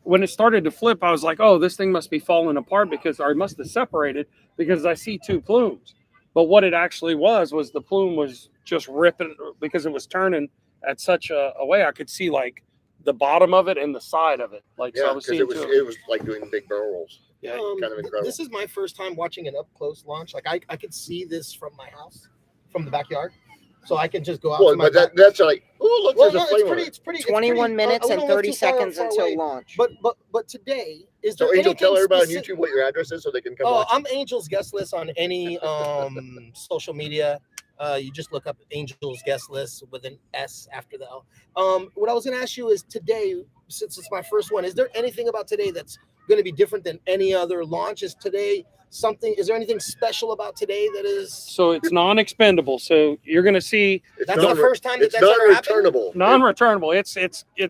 when it started to flip, I was like, oh, this thing must be falling apart or it must have separated because I see two plumes. But what it actually was the plume was just ripping because it was turning at such a way I could see like the bottom of it and the side of it. Like, so I yeah, was because seeing it was like doing big barrel rolls. Yeah, kind of incredible. This is my first time watching an up close launch. Like I could see this from my house, from the backyard, so I can just go out. Well, to my but that's like, oh, look, well, there's no, a flame on it's it. pretty. 21 minutes we and don't live 30 too far seconds until away. launch. But today is So there Angel, tell anything everybody on specific- YouTube what your address is so they can come Oh, watch. I'm Angel's guest list on any social media. You just look up Angel's guest list with an S after the L. What I was going to ask you is today, since it's my first one, is there anything about today that's going to be different than any other launch? Is there anything special about today that is? So it's non-expendable. So you're going to see That's the first time it's that's ever happened? non-returnable. non-returnable. It's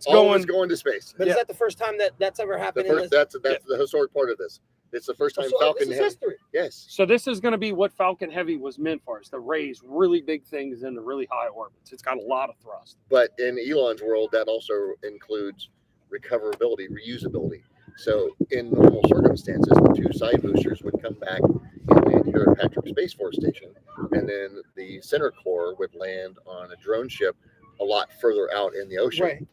Always going to space. But is that the first time that's ever The happened? first, that's the historic part of this. It's the first time Falcon this is Heavy. history. Yes. So this is going to be what Falcon Heavy was meant for, is to raise really big things into really high orbits. It's got a lot of thrust. But in Elon's world, that also includes recoverability, reusability. So in normal circumstances, the two side boosters would come back and land here at Patrick Space Force Station, and then the center core would land on a drone ship a lot further out in the ocean. Right.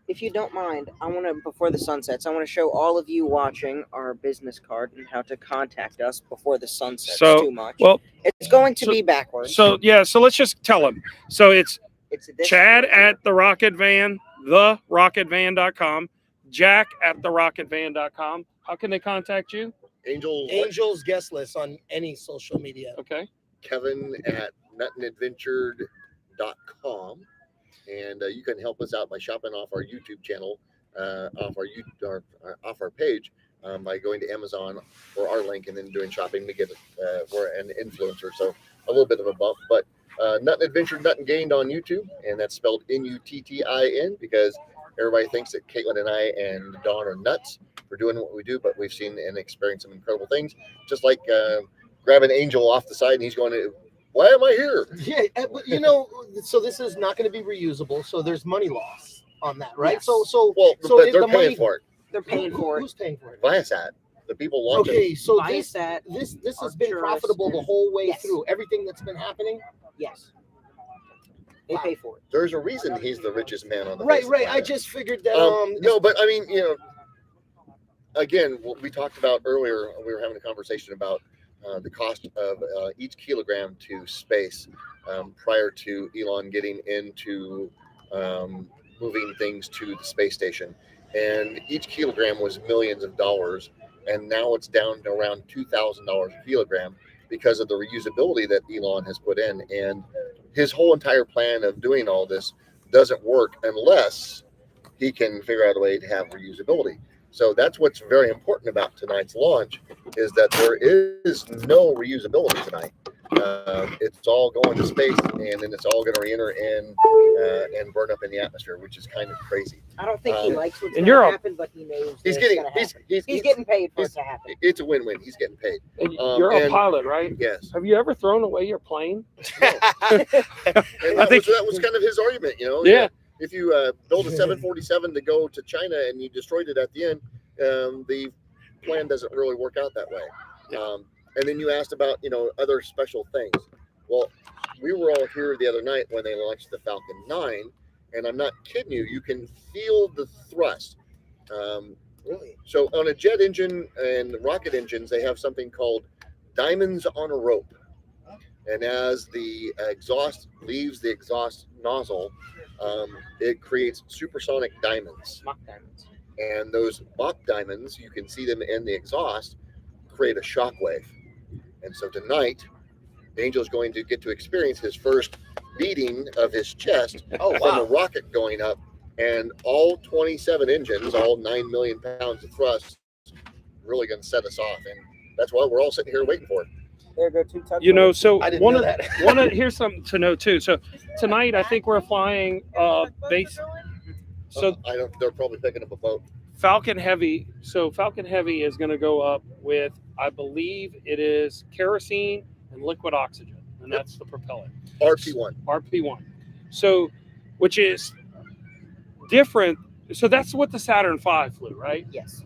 If you don't mind, I want to, before the sun sets, I want to show all of you watching our business card and how to contact us before the sun sets So, too much. well, it's going to so- be backwards. So let's just tell them. So it's It's this Chad right here. at the Rocket Van, therocketvan.com, Jack at therocketvan.com. How can they contact you? Angel's guest list on any social media. Okay. Kevin at nutandadventured.com, and you can help us out by shopping off our YouTube channel, off our page, by going to Amazon for our link and then doing shopping. We get we're an influencer, so a little bit of a bump. But Nut and Adventured, Nut and Gained on YouTube, and that's spelled Nuttin because everybody thinks that Caitlin and I and Dawn are nuts for doing what we do, but we've seen and experienced some incredible things, just like grabbing Angel off the side and he's going to, why am I here? Yeah, but so this is not going to be reusable. So there's money loss on that, right? Yes. So Well, so but if they're the paying money, for it. They're paying for it. Who's paying for it? Viasat, the people launching. Okay, so Viasat, this has been Arcturus, profitable the and- whole way Yes. through. Everything that's been happening. Yes. They pay for it. There's a reason he's the richest man on the Right, face of the right. I planet. just figured that. No, but I mean, again, what we talked about earlier, we were having a conversation about the cost of each kilogram to space prior to Elon getting into moving things to the space station. And each kilogram was millions of dollars. And now it's down to around $2,000 a kilogram because of the reusability that Elon has put in. And his whole entire plan of doing all this doesn't work unless he can figure out a way to have reusability. So that's what's very important about tonight's launch, is that there is no reusability tonight. It's all going to space, and then it's all going to re-enter and burn up in the atmosphere, which is kind of crazy. I don't think he likes what's and going you're to a- happen, but he knows He's that getting it's going to happen. he's He's getting paid for it he's- to happen. It's a win-win. He's getting paid. And you're a and- pilot, right? Yes. Have you ever thrown away your plane? And I think- that was kind of his argument, Yeah. If you build a 747 to go to China and you destroyed it at the end, the plan doesn't really work out that way. And then you asked about, other special things. Well, we were all here the other night when they launched the Falcon 9, and I'm not kidding you. You can feel the thrust. Really? So on a jet engine and rocket engines, they have something called diamonds on a rope. And as the exhaust leaves the exhaust nozzle, it creates supersonic diamonds. Mock diamonds. And those Mach diamonds, you can see them in the exhaust, create a shock wave. And so tonight, Angel's going to get to experience his first beating of his chest Oh from a wow! rocket going up, and all 27 engines, all 9 million pounds of thrust, really going to set us off. And that's what we're all sitting here waiting for. There go two tugboats. So I didn't one know of that. here's something to know too. So tonight I think we're flying base. So I don't. They're probably picking up a boat. Falcon Heavy. So Falcon Heavy is going to go up with, I believe it is kerosene and liquid oxygen. and that's the propeller. RP1. RP1. So, which is different. So that's what the Saturn V flew, right? Yes.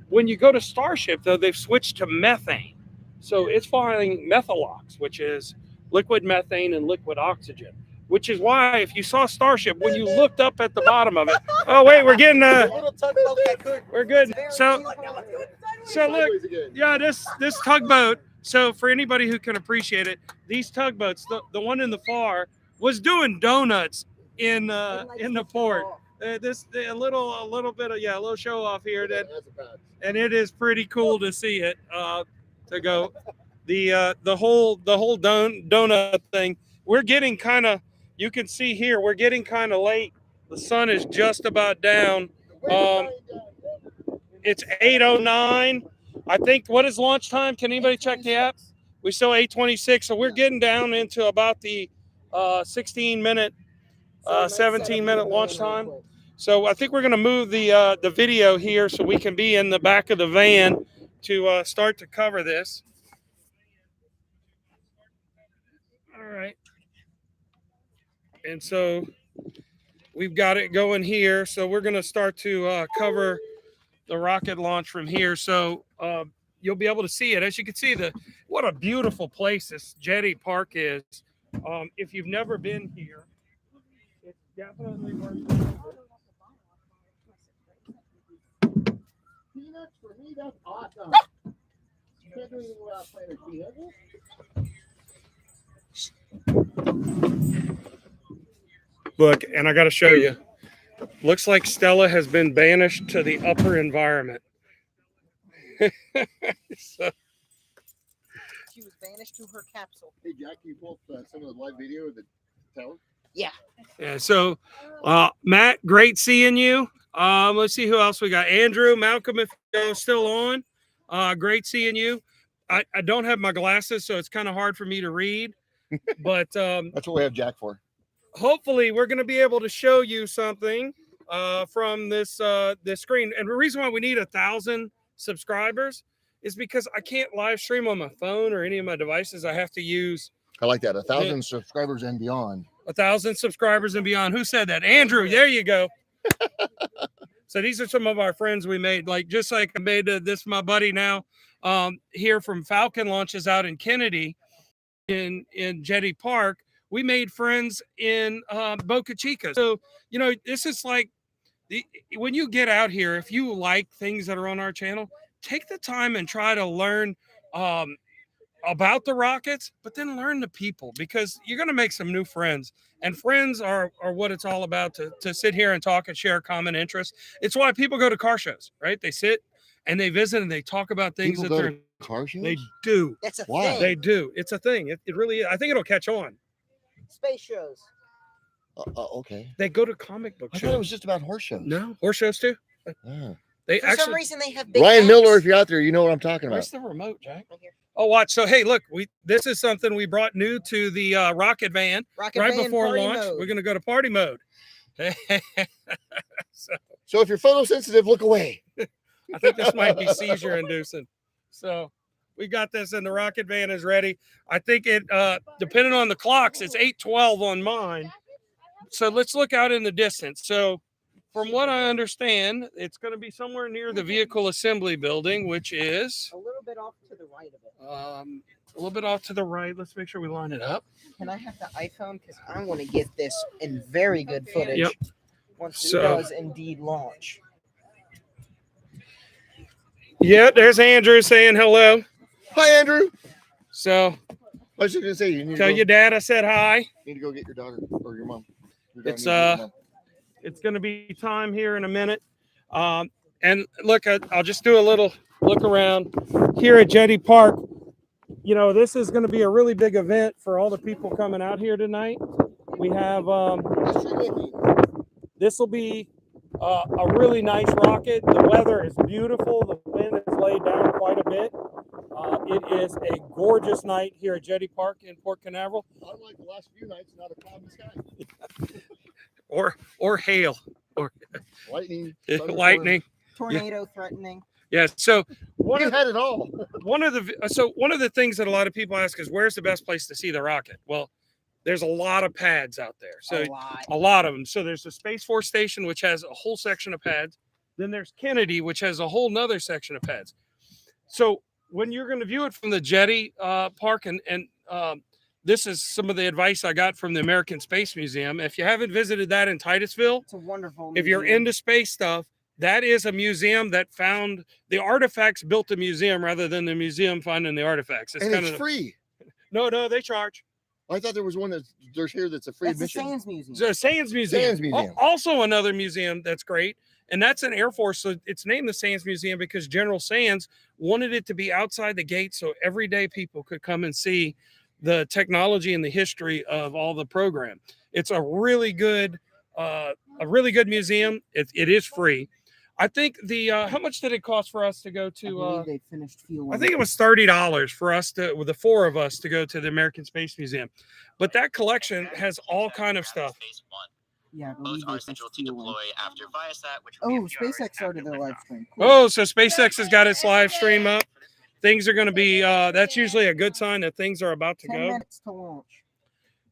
When you go to Starship, though, they've switched to methane. So it's flying methalox, which is liquid methane and liquid oxygen, which is why if you saw Starship, when you looked up at the bottom of it, oh, wait, we're getting, Little tugboat that could. we're good. Very So cute. look, Sideways again. yeah, this tugboat. So for anybody who can appreciate it, these tugboats, the one in the far was doing donuts in the port. A little bit of a little show off here that, and it is pretty cool to see it to go the whole donut thing. We're getting kind of, you can see here, we're getting kind of late. The sun is just about down. It's 8:09. I think, what is launch time? Can anybody check the app? We still 8:26, so we're getting down into about the 16-minute, 17-minute launch time. So I think we're going to move the video here so we can be in the back of the van to start to cover this. All right. And so we've got it going here. So we're going to start to cover the rocket launch from here. So you'll be able to see it. As you can see, what a beautiful place this Jetty Park is. If you've never been here, it's definitely worth it. Peanuts for me, that's awesome. You can't do anything without playing peanuts. Look, and I got to show you. Looks like Stella has been banished to the upper environment. So, She was banished to her capsule. Hey, Jack, can you pull up some of the live video of the tower? Yeah. yeah. So, Matt, great seeing you. Let's see who else we got. Andrew, Malcolm, if you're still on. Great seeing you. I don't have my glasses, so it's kind of hard for me to read. But That's what we have Jack for. hopefully we're going to be able to show you something from this screen. And the reason why we need 1,000 subscribers is because I can't live stream on my phone or any of my devices. I have to use I like that. 1,000 subscribers and beyond. 1,000 subscribers and beyond. Who said that? Andrew, there you go. So these are some of our friends we made. Like, just like I made this my buddy now here from Falcon launches out in Kennedy in Jetty Park. We made friends in Boca Chica. So, this is like, when you get out here, if you like things that are on our channel, take the time and try to learn about the rockets, but then learn the people, because you're going to make some new friends. And friends are what it's all about, to sit here and talk and share common interests. It's why people go to car shows, right? They sit and they visit and they talk about things People that go they're to car shows? they do. That's a Why? thing. They do. It's a thing. It really, I think it'll catch on. Space shows. Okay. They go to comic book I shows. thought it was just about horse shows. No, horse shows too. Ah. They For some actually. reason, they have big Ryan necks. Miller, if you're out there, you know what I'm talking about. Where's the remote, Jack? Right here. Oh, watch. So, hey, look, this is something we brought new to the rocket van Rocket right van before party launch. mode. We're going to go to party mode. So if you're photosensitive, look away. I think this might be seizure inducing. So we got this, and the rocket van is ready. I think it, depending on the clocks, it's 8:12 on mine. So let's look out in the distance. So from what I understand, it's going to be somewhere near the vehicle assembly building, which is A little bit off to the right of it. a little bit off to the right. Let's make sure we line it up. Can I have the iPhone? Because I want to get this in very good footage Yep. once it So- does indeed launch. Yeah, there's Andrew saying hello. Hi, Andrew. So I was just gonna say, you need, tell to go, your dad I said hi. need to go get your daughter or your mom. Your daughter It's, needs to get your mom. It's going to be time here in a minute. And look, I'll just do a little look around here at Jetty Park. This is going to be a really big event for all the people coming out here tonight. We have, this will be a really nice rocket. The weather is beautiful. The wind has laid down quite a bit. It is a gorgeous night here at Jetty Park in Port Canaveral. Unlike the last few nights, not a cloud in the sky. Or hail, or Lightning. lightning. Tornado threatening. Yeah. So one We of had it all. one of the things that a lot of people ask is where's the best place to see the rocket? Well, there's a lot of pads out there. So a lot of them. So there's the Space Force Station, which has a whole section of pads. Then there's Kennedy, which has a whole nother section of pads. So when you're going to view it from the Jetty Park, and this is some of the advice I got from the American Space Museum. If you haven't visited that in Titusville, It's a wonderful. if you're museum. into space stuff, that is a museum that found the artifacts, built the museum rather than the museum finding the artifacts. And it's free. No, they charge. I thought there was one there's here that's a free That's the admission. Sands Museum. The Sands Museum. Sands Museum. Also another museum that's great. And that's an Air Force. So it's named the Sands Museum because General Sands wanted it to be outside the gate so everyday people could come and see the technology and the history of all the program. It's a really good museum. It is free. I think how much did it cost for us to go I to? believe they finished fueling. I think it was $30 for us with the four of us to go to the American Space Museum. But that collection has all kind of stuff. Yeah, I Both believe they are finished essential to fueling. deploy after Viasat, which Oh, will be a few hours SpaceX started after their live liftoff. stream. Cool. Oh, so SpaceX has got its live stream up. Things are going to be, that's usually a good sign that things are about to 10 go. minutes to launch.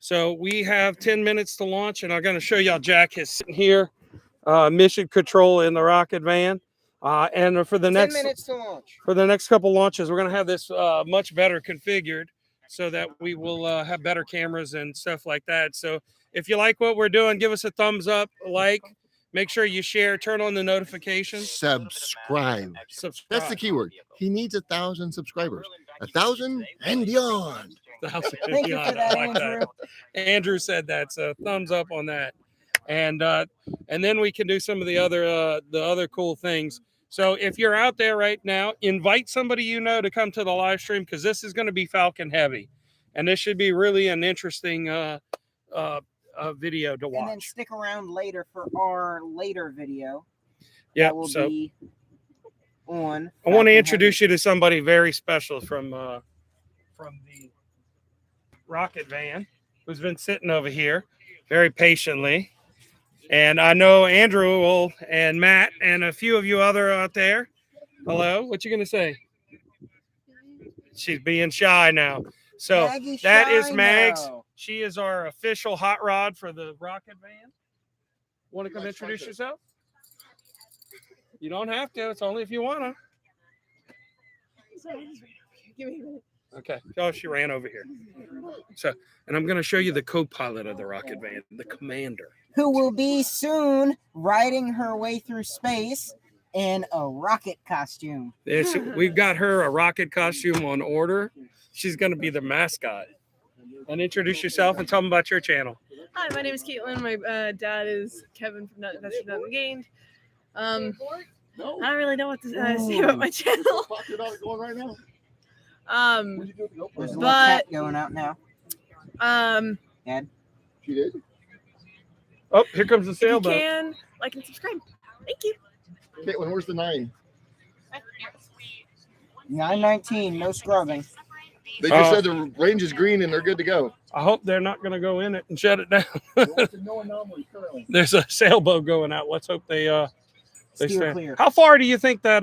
So we have 10 minutes to launch, and I'm going to show y'all Jack is sitting here, mission control in the rocket van. And for the 10 next minutes to launch. for the next couple launches, we're going to have this much better configured so that we will have better cameras and stuff like that. So if you like what we're doing, give us a thumbs up, like, make sure you share, turn on the notifications. Subscribe. Subscribe. That's the keyword. He needs 1,000 subscribers. 1,000 and beyond. Thank you for that, Andrew. Andrew said that, so thumbs up on that. And then we can do some of the other cool things. So if you're out there right now, invite somebody you know to come to the live stream because this is going to be Falcon Heavy, and this should be really an interesting video to watch. And then stick around later for our later video. Yeah. That will So be on. I want to Falcon introduce you to somebody very special from the rocket van who's been sitting over here very patiently. And I know Andrew and Matt and a few of you other out there. Hello, what you gonna say? She's being shy now. So Maggie that is Shy Mags. now. She is our official hot rod for the rocket van. Want to come introduce yourself? You don't have to. It's only if you want to. Give me a minute. Okay. Oh, she ran over here. So, and I'm going to show you the co-pilot of the rocket van, the commander. Who will be soon riding her way through space in a rocket costume. We've got her a rocket costume on order. She's going to be the mascot. And introduce yourself and tell them about your channel. Hi, my name is Caitlin. My dad is Kevin from That's Nothing Gained. I don't really know what to say about my channel. Going right now. There's a little But- cat going out now. She did. Oh, here comes the If you sailboat. can, like and subscribe. Thank you. Caitlin, where's the 9? 919, no scrubbing. They just Oh. said the range is green and they're good to go. I hope they're not going to go in it and shut it down. No anomalies currently. There's a sailboat going out. Let's hope they Steer stay. clear. How far do you think that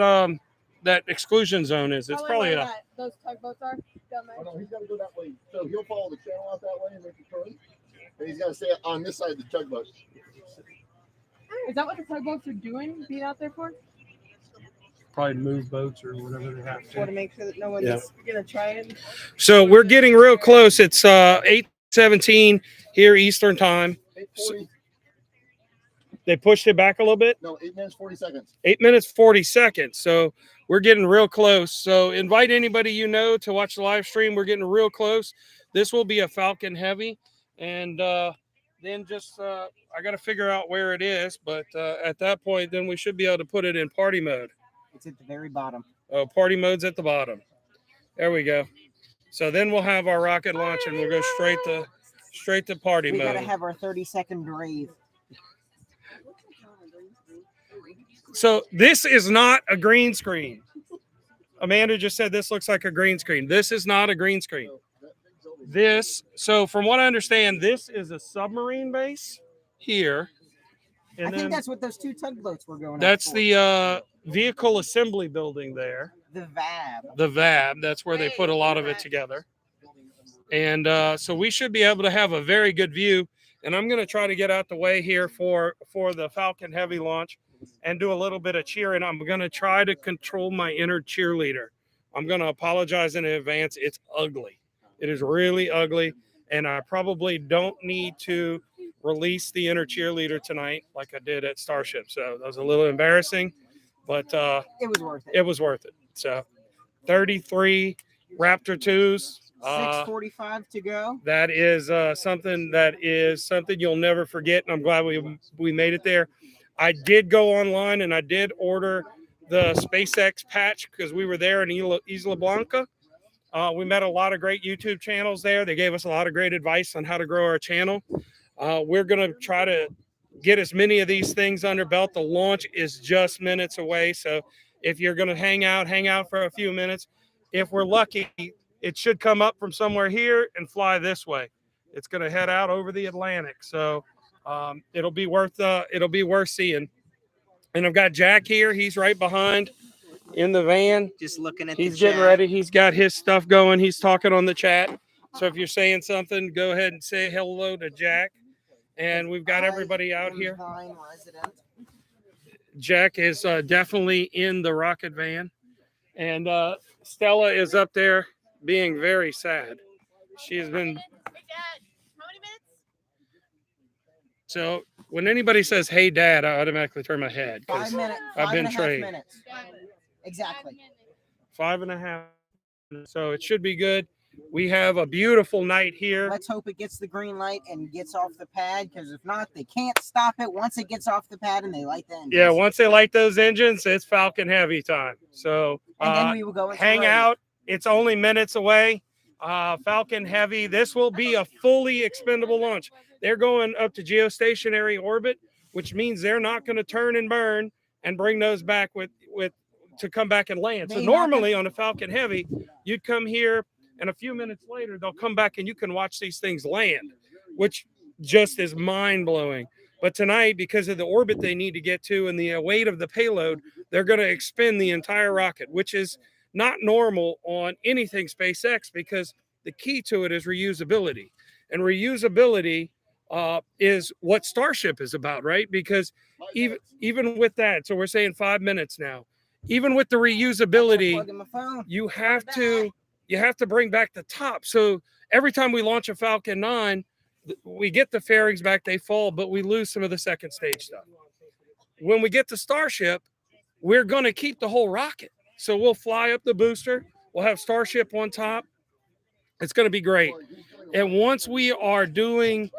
that exclusion zone is? It's probably where those tugboats are down there. Oh, no, he's got to go that way. So he'll follow the channel out that way and make a turn. And he's got to stay on this side of the tugboat. Is that what the tugboats are doing? Being out there for? probably move boats or whatever they have Want to. to make sure that no one's Yeah. gonna try and. So we're getting real close. It's 8:17 here Eastern time. 8:40. They pushed it back a little bit. No, 8 minutes 40 seconds. 8 minutes 40 seconds. So we're getting real close. So invite anybody you know to watch the live stream. We're getting real close. This will be a Falcon Heavy, and then just I got to figure out where it is. But at that point, then we should be able to put it in party mode. It's at the very bottom. Oh, party mode's at the bottom. There we go. So then we'll have our rocket launch, and we'll go straight to party We mode. gotta have our 30-second rave. So this is not a green screen. Amanda just said this looks like a green screen. This is not a green screen. So from what I understand, this is a submarine base here. And I then think that's what those two tugboats were going. that's out the vehicle assembly building there. The VAB. The VAB, that's where they put a lot of it together. And so we should be able to have a very good view. And I'm going to try to get out the way here for the Falcon Heavy launch and do a little bit of cheering. I'm going to try to control my inner cheerleader. I'm going to apologize in advance. It's ugly. It is really ugly. And I probably don't need to release the inner cheerleader tonight like I did at Starship. So that was a little embarrassing, but It was worth it. it was worth it. So 33 Raptor 2s. 6:45 to go. That is something you'll never forget, and I'm glad we made it there. I did go online and I did order the SpaceX patch because we were there in Isla Blanca. We met a lot of great YouTube channels there. They gave us a lot of great advice on how to grow our channel. We're going to try to get as many of these things under belt. The launch is just minutes away, so if you're going to hang out for a few minutes. If we're lucky, it should come up from somewhere here and fly this way. It's going to head out over the Atlantic, so it'll be worth seeing. And I've got Jack here. He's right behind in the van. Just looking at. He's getting ready. He's got his stuff going. He's talking on the chat. So if you're saying something, go ahead and say hello to Jack. And we've got everybody out here. Jack is definitely in the rocket van, and Stella is up there being very sad. She has been. How many minutes? So when anybody says, "Hey, Dad," I automatically turn my head. 5 minutes. I've been 5.5 trained. minutes. Exactly. 5.5. So it should be good. We have a beautiful night here. Let's hope it gets the green light and gets off the pad, because if not, they can't stop it once it gets off the pad and they light the engines. Yeah, once they light those engines, it's Falcon Heavy time. So And then we will go into hang race. out. It's only minutes away. Falcon Heavy. This will be a fully expendable launch. They're going up to geostationary orbit, which means they're not going to turn and burn and bring those back to come back and land. So normally on a Falcon Heavy, you'd come here and a few minutes later they'll come back and you can watch these things land, which just is mind-blowing. But tonight, because of the orbit they need to get to and the weight of the payload, they're going to expend the entire rocket, which is not normal on anything SpaceX, because the key to it is reusability. And reusability is what Starship is about, right? Because even with that, so we're saying 5 minutes now, even with the reusability, you have to bring back the top. So every time we launch a Falcon 9, we get the fairings back, they fall, but we lose some of the second stage stuff. When we get to Starship, we're going to keep the whole rocket. So we'll fly up the booster. We'll have Starship on top. It's going to be great. And once we are doing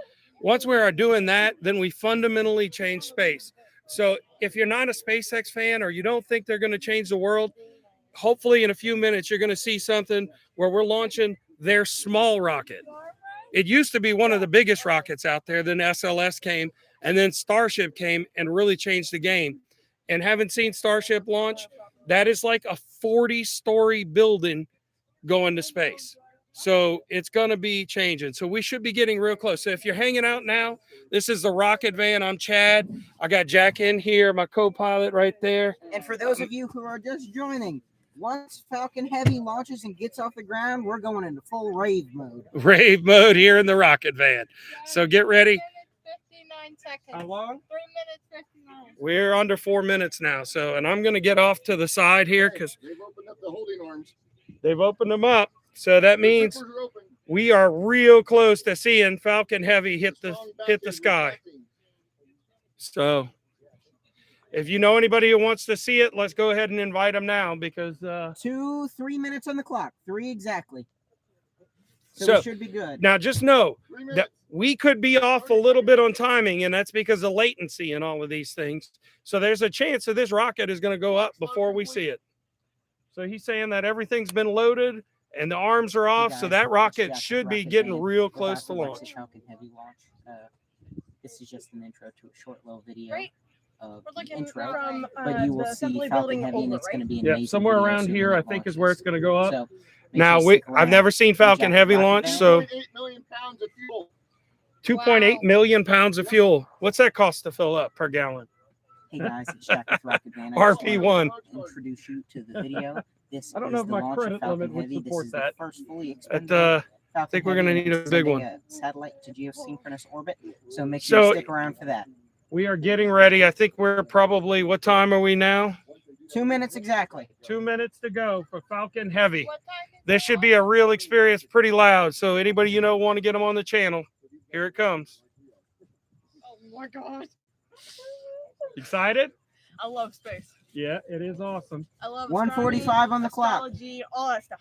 that, then we fundamentally change space. So if you're not a SpaceX fan or you don't think they're going to change the world, hopefully in a few minutes, you're going to see something where we're launching their small rocket. It used to be one of the biggest rockets out there. Then SLS came, and then Starship came and really changed the game. And having seen Starship launch, that is like a 40-story building going to space. So it's going to be changing. So we should be getting real close. So if you're hanging out now, this is the rocket van. I'm Chad. I got Jack in here, my co-pilot right there. And for those of you who are just joining, once Falcon Heavy launches and gets off the ground, we're going into full rave mode. Rave mode here in the rocket van. So get ready. 59 seconds. How long? 3 minutes 59. We're under 4 minutes now. So, and I'm going to get off to the side here because They've opened up the holding arms. they've opened them up. So that means we are real close to seeing Falcon Heavy hit the sky. So if you know anybody who wants to see it, let's go ahead and invite them now, because 3 minutes on the clock. 3 exactly. So So- we should be good. now just know that we could be off a little bit on timing, and that's because of latency and all of these things. So there's a chance that this rocket is going to go up before we see it. So he's saying that everything's been loaded and the arms are off, so that rocket should be getting real close to launch. Falcon Heavy launch. This is just an intro to a short little video Right. of We're the looking intro, from but you will the see assembly Falcon building Heavy, and over, it's going to be an Yeah, amazing somewhere video around soon here, when I it think is where it's launches. going to go up. So make Now sure you stick I've never around. seen Falcon Jack Heavy Rocket launch, Van. so 2.8 million pounds of fuel. 2.8 million pounds of fuel. What's that cost to fill up per gallon? Hey guys, it's Jack with Rocket Van. RP1. Introduce you to the video. This I don't is know if the my launch credit of Falcon limit would Heavy. This support is that. the first fully But, expendable I think we're going to need a big one. A satellite to geosynchronous orbit. So make sure you stick around for that. We are getting ready. I think we're probably, what time are we now? 2 minutes exactly. 2 minutes to go for Falcon Heavy. What time is This should be a real experience, pretty loud. So anybody you know want to get them on the channel, here it comes. Oh my god. Excited? I love space. Yeah, it is awesome. I love 1:45 on the clock. astrology, all that stuff.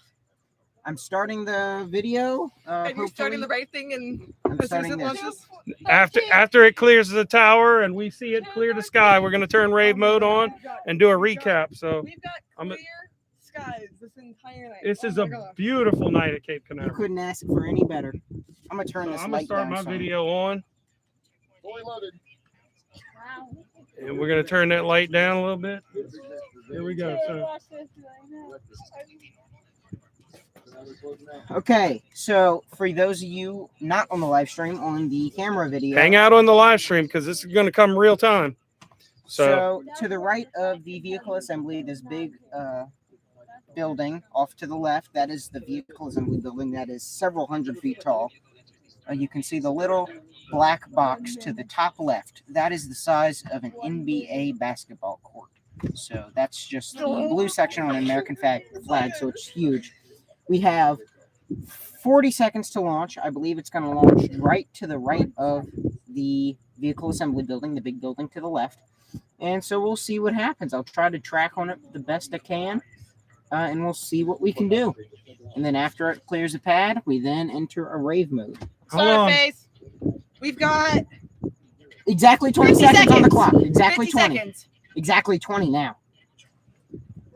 I'm starting the video. And you're starting the right thing and I'm as soon as starting it this. launches. After it clears the tower and we see it clear the sky, we're going to turn rave mode on and do a recap. So We've got I'm clear skies this entire night. this Oh is my a God. beautiful night at Cape You Canaveral. couldn't ask for any better. I'm gonna turn So this I'm going light to start down my some. video on, Fully loaded. Wow. and we're going to turn that light down a little bit. Here we go. So Watch this right now. Okay, so for those of you not on the live stream, on the camera video, hang out on the live stream because this is going to come real time. So So to the right of the vehicle assembly, this big building off to the left, that is the vehicle assembly building that is several hundred feet tall. You can see the little black box to the top left. That is the size of an NBA basketball court. So that's just the blue section on an American flag, so it's huge. We have 40 seconds to launch. I believe it's going to launch right to the right of the vehicle assembly building, the big building to the left. And so we'll see what happens. I'll try to track on it the best I can, and we'll see what we can do. And then after it clears the pad, we then enter a rave mode. how long? Starface. We've got Exactly 20 50 seconds on the seconds. clock. Exactly 50 20. seconds. Exactly 20 now.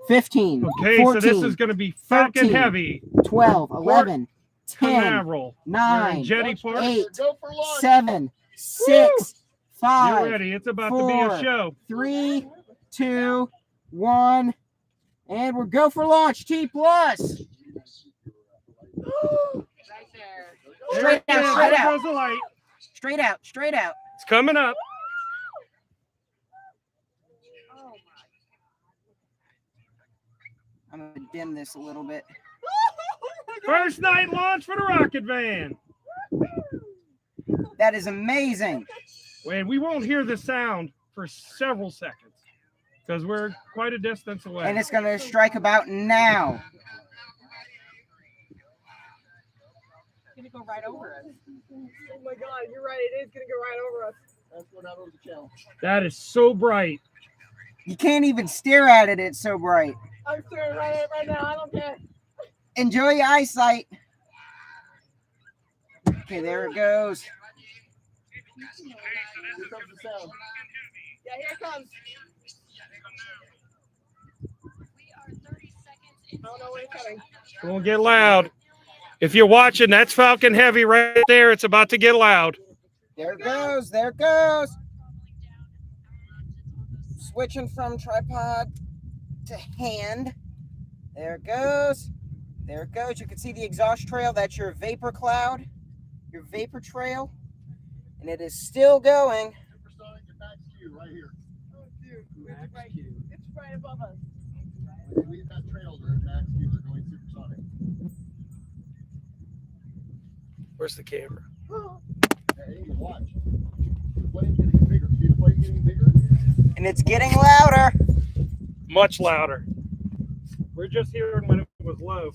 15, Okay, 14, so this is going to be Falcon 13, Heavy, 12, 11, 10, Canaveral, we're in 9, Jetty Park. 8, Go for launch. 7, 6, Get 5, ready. It's about to be a 4, show. 3, 2, 1, and we're go for launch. T plus. Straight out, straight There out, goes the light. straight out, straight out. It's coming up. I'm gonna dim this a little bit. First night launch for the rocket van. That is amazing. Wait, we won't hear the sound for several seconds because we're quite a distance away. And it's gonna strike about now. It's gonna go right over us. Oh my god, you're right. It is gonna go right over us. That's what out of the channel. That is so bright. You can't even stare at it. It's so bright. I'm staring right at it right now. I don't care. Enjoy your eyesight. Okay, there it goes. Here comes the sound. Yeah, here it comes. I don't know when it's coming. It's going to get loud. If you're watching, that's Falcon Heavy right there. It's about to get loud. There it goes. There it goes. Switching from tripod to hand. There it goes. There it goes. You can see the exhaust trail. That's your vapor cloud, your vapor trail. And it is still going. Supersonic and Max Q right here. Oh, dude. It's right above us. When you leave that trail, they're in Max Q. They're going supersonic. Where's the camera? Hey, watch. The plane's getting bigger. See the plane getting bigger? And it's getting louder. Much louder. We're just hearing when it was low.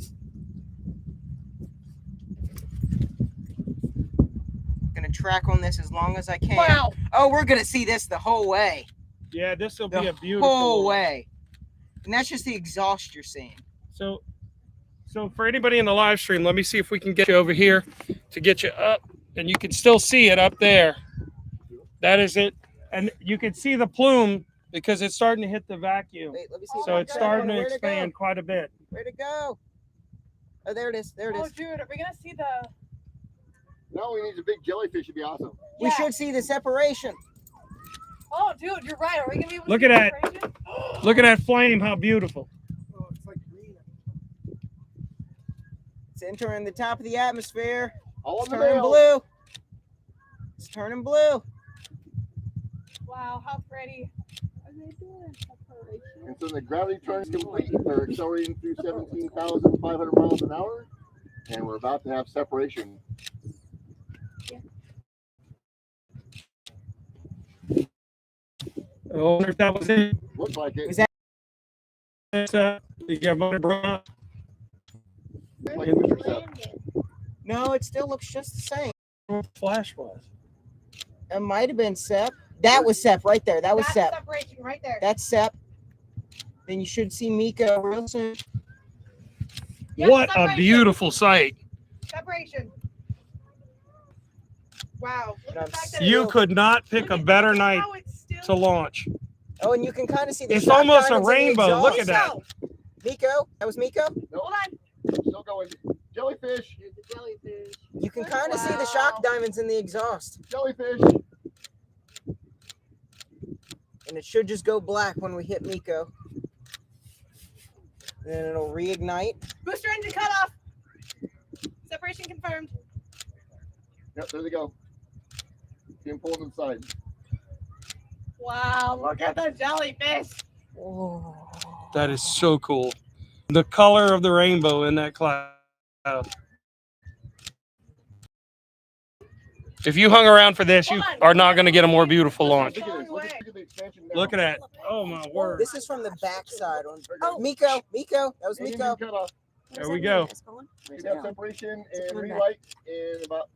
Gonna track on this as long as I can. Wow. Oh, we're gonna see this the whole way. Yeah, this will be The a beautiful whole launch. way. And that's just the exhaust you're seeing. So for anybody in the live stream, let me see if we can get you over here to get you up, and you can still see it up there. That is it, and you can see the plume because it's starting to hit the vacuum. Wait, let me see. if So I it's can- starting to Where'd it go? expand quite a bit. Where'd it go? Oh, there it is. There it Oh, is. dude, are we gonna see the? No, we need a big jellyfish. It'd be awesome. We Yeah. should see the separation. Oh, dude, you're right. Are we gonna be able to Look see at the that. separation? Look at that flame, how beautiful. Oh, it's like green. It's entering the top of the atmosphere. All It's in the turning mail. blue. It's turning blue. Wow, how pretty. And so the gravity turn is complete. They're accelerating through 17,500 miles an hour, and we're about to have separation. I wonder if that was it. Looks like it. Was that You got motor brought up. Looks like Mr. Seth. no? It still looks just the same. Flash was. It might have been Sep. That was Sep right there. That was That's Sep. separation right there. That's Sep. Then you should see Miko real soon. Yep, What a separation. beautiful sight. Separation. Wow. Look at the fact that You it's- could not pick look a at- better look at night how it's still- to launch. Oh, and you can kind of see the It's shock almost a diamonds in the rainbow. Look at exhaust. that. Miko, that was Miko. Hold on. Still going. Jellyfish. Here's the jellyfish. You can kind of see the shock Wow. diamonds in the exhaust, Jellyfish. and it should just go black when we hit Miko. Then it'll reignite. Booster engine cut off. Separation confirmed. Yep, there they go. See him pulling inside. Wow, look at the jellyfish. Oh. That is so cool. The color of the rainbow in that cloud. If you hung around for this, you are not going to get a more beautiful launch. Look at this. Look at the expansion now. Look at that. Oh my word. This is from the backside. Oh. Miko, that was Engine Miko. cut off. There we go. We have separation and coming back. relight in about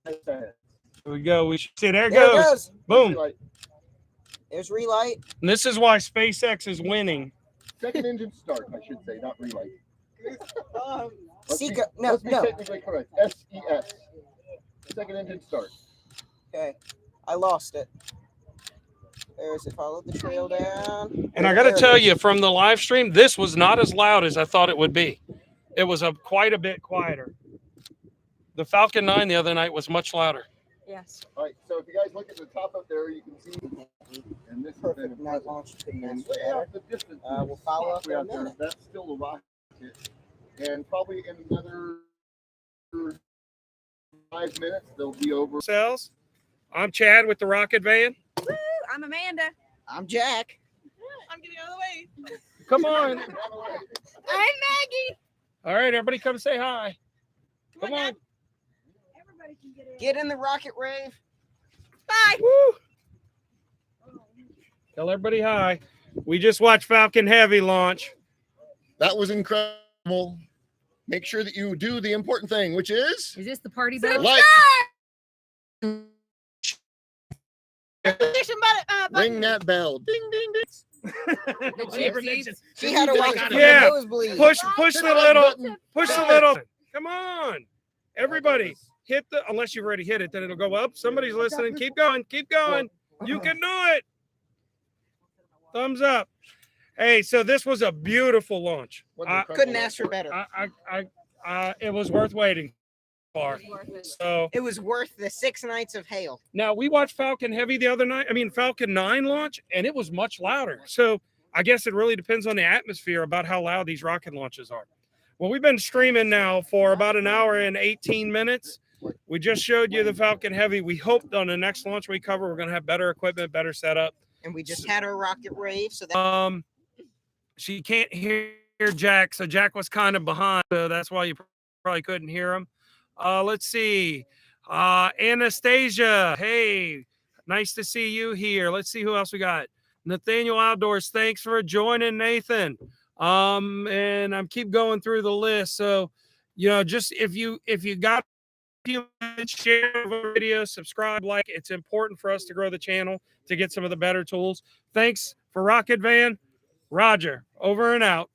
5 seconds. There we go. We should see. There it There it goes. goes. Boom. Relight. There's relight. And this is why SpaceX is winning. Second engine start, I should say, not relight. Let's be- Seco. No, let's be no. technically correct. SES. Second engine start. Okay, I lost it. There's it. Follow the trail down. And I got to tell you, from the live stream, this was not as loud as I thought it would be. It was quite a bit quieter. The Falcon 9 the other night was much louder. Yes. All right, so if you guys look at the top up there, you can see, and this is Perfect night launch. Couldn't and ask way for out the distance. We'll follow up in a out there. minute. That's still the rocket, and probably in another 5 minutes they'll be over. Cells. I'm Chad with the Rocket Van. Woo, I'm Amanda. I'm Jack. I'm getting out of the way. Come on. I'm Maggie. All right, everybody come say hi. Come on. Dad. Everybody can get in. Get in the rocket rave. Bye. Woo. Tell everybody hi. We just watched Falcon Heavy launch. That was incredible. Make sure that you do the important thing, which is Is this the party bell? like, Petition button. ring that bell. Ding, ding, ding. She had a rocket Yeah. nosebleed. Push the little, Button. push the little. Come on, everybody, hit the. Unless you've already hit it, then it'll go up. Somebody's listening. Keep going. Keep going. You can do it. Thumbs up. Hey, so this was a beautiful launch. What an I- incredible Couldn't ask for better. It was worth waiting for. So It was worth the 6 nights of hail. now we watched Falcon Heavy the other night. I mean Falcon 9 launch, and it was much louder. So I guess it really depends on the atmosphere about how loud these rocket launches are. Well, we've been streaming now for about an hour and 18 minutes. We just showed you the Falcon Heavy. We hope on the next launch we cover, we're going to have better equipment, better setup. And we just had our rocket rave. So that She can't hear Jack, so Jack was kind of behind, so that's why you probably couldn't hear him. Let's see. Anastasia, hey, nice to see you here. Let's see who else we got. Nathaniel Outdoors, thanks for joining, Nathan. And I'm keep going through the list. So, just if you got a few minutes, share the video, subscribe, like. It's important for us to grow the channel to get some of the better tools. Thanks for Rocket Van. Roger, over and out.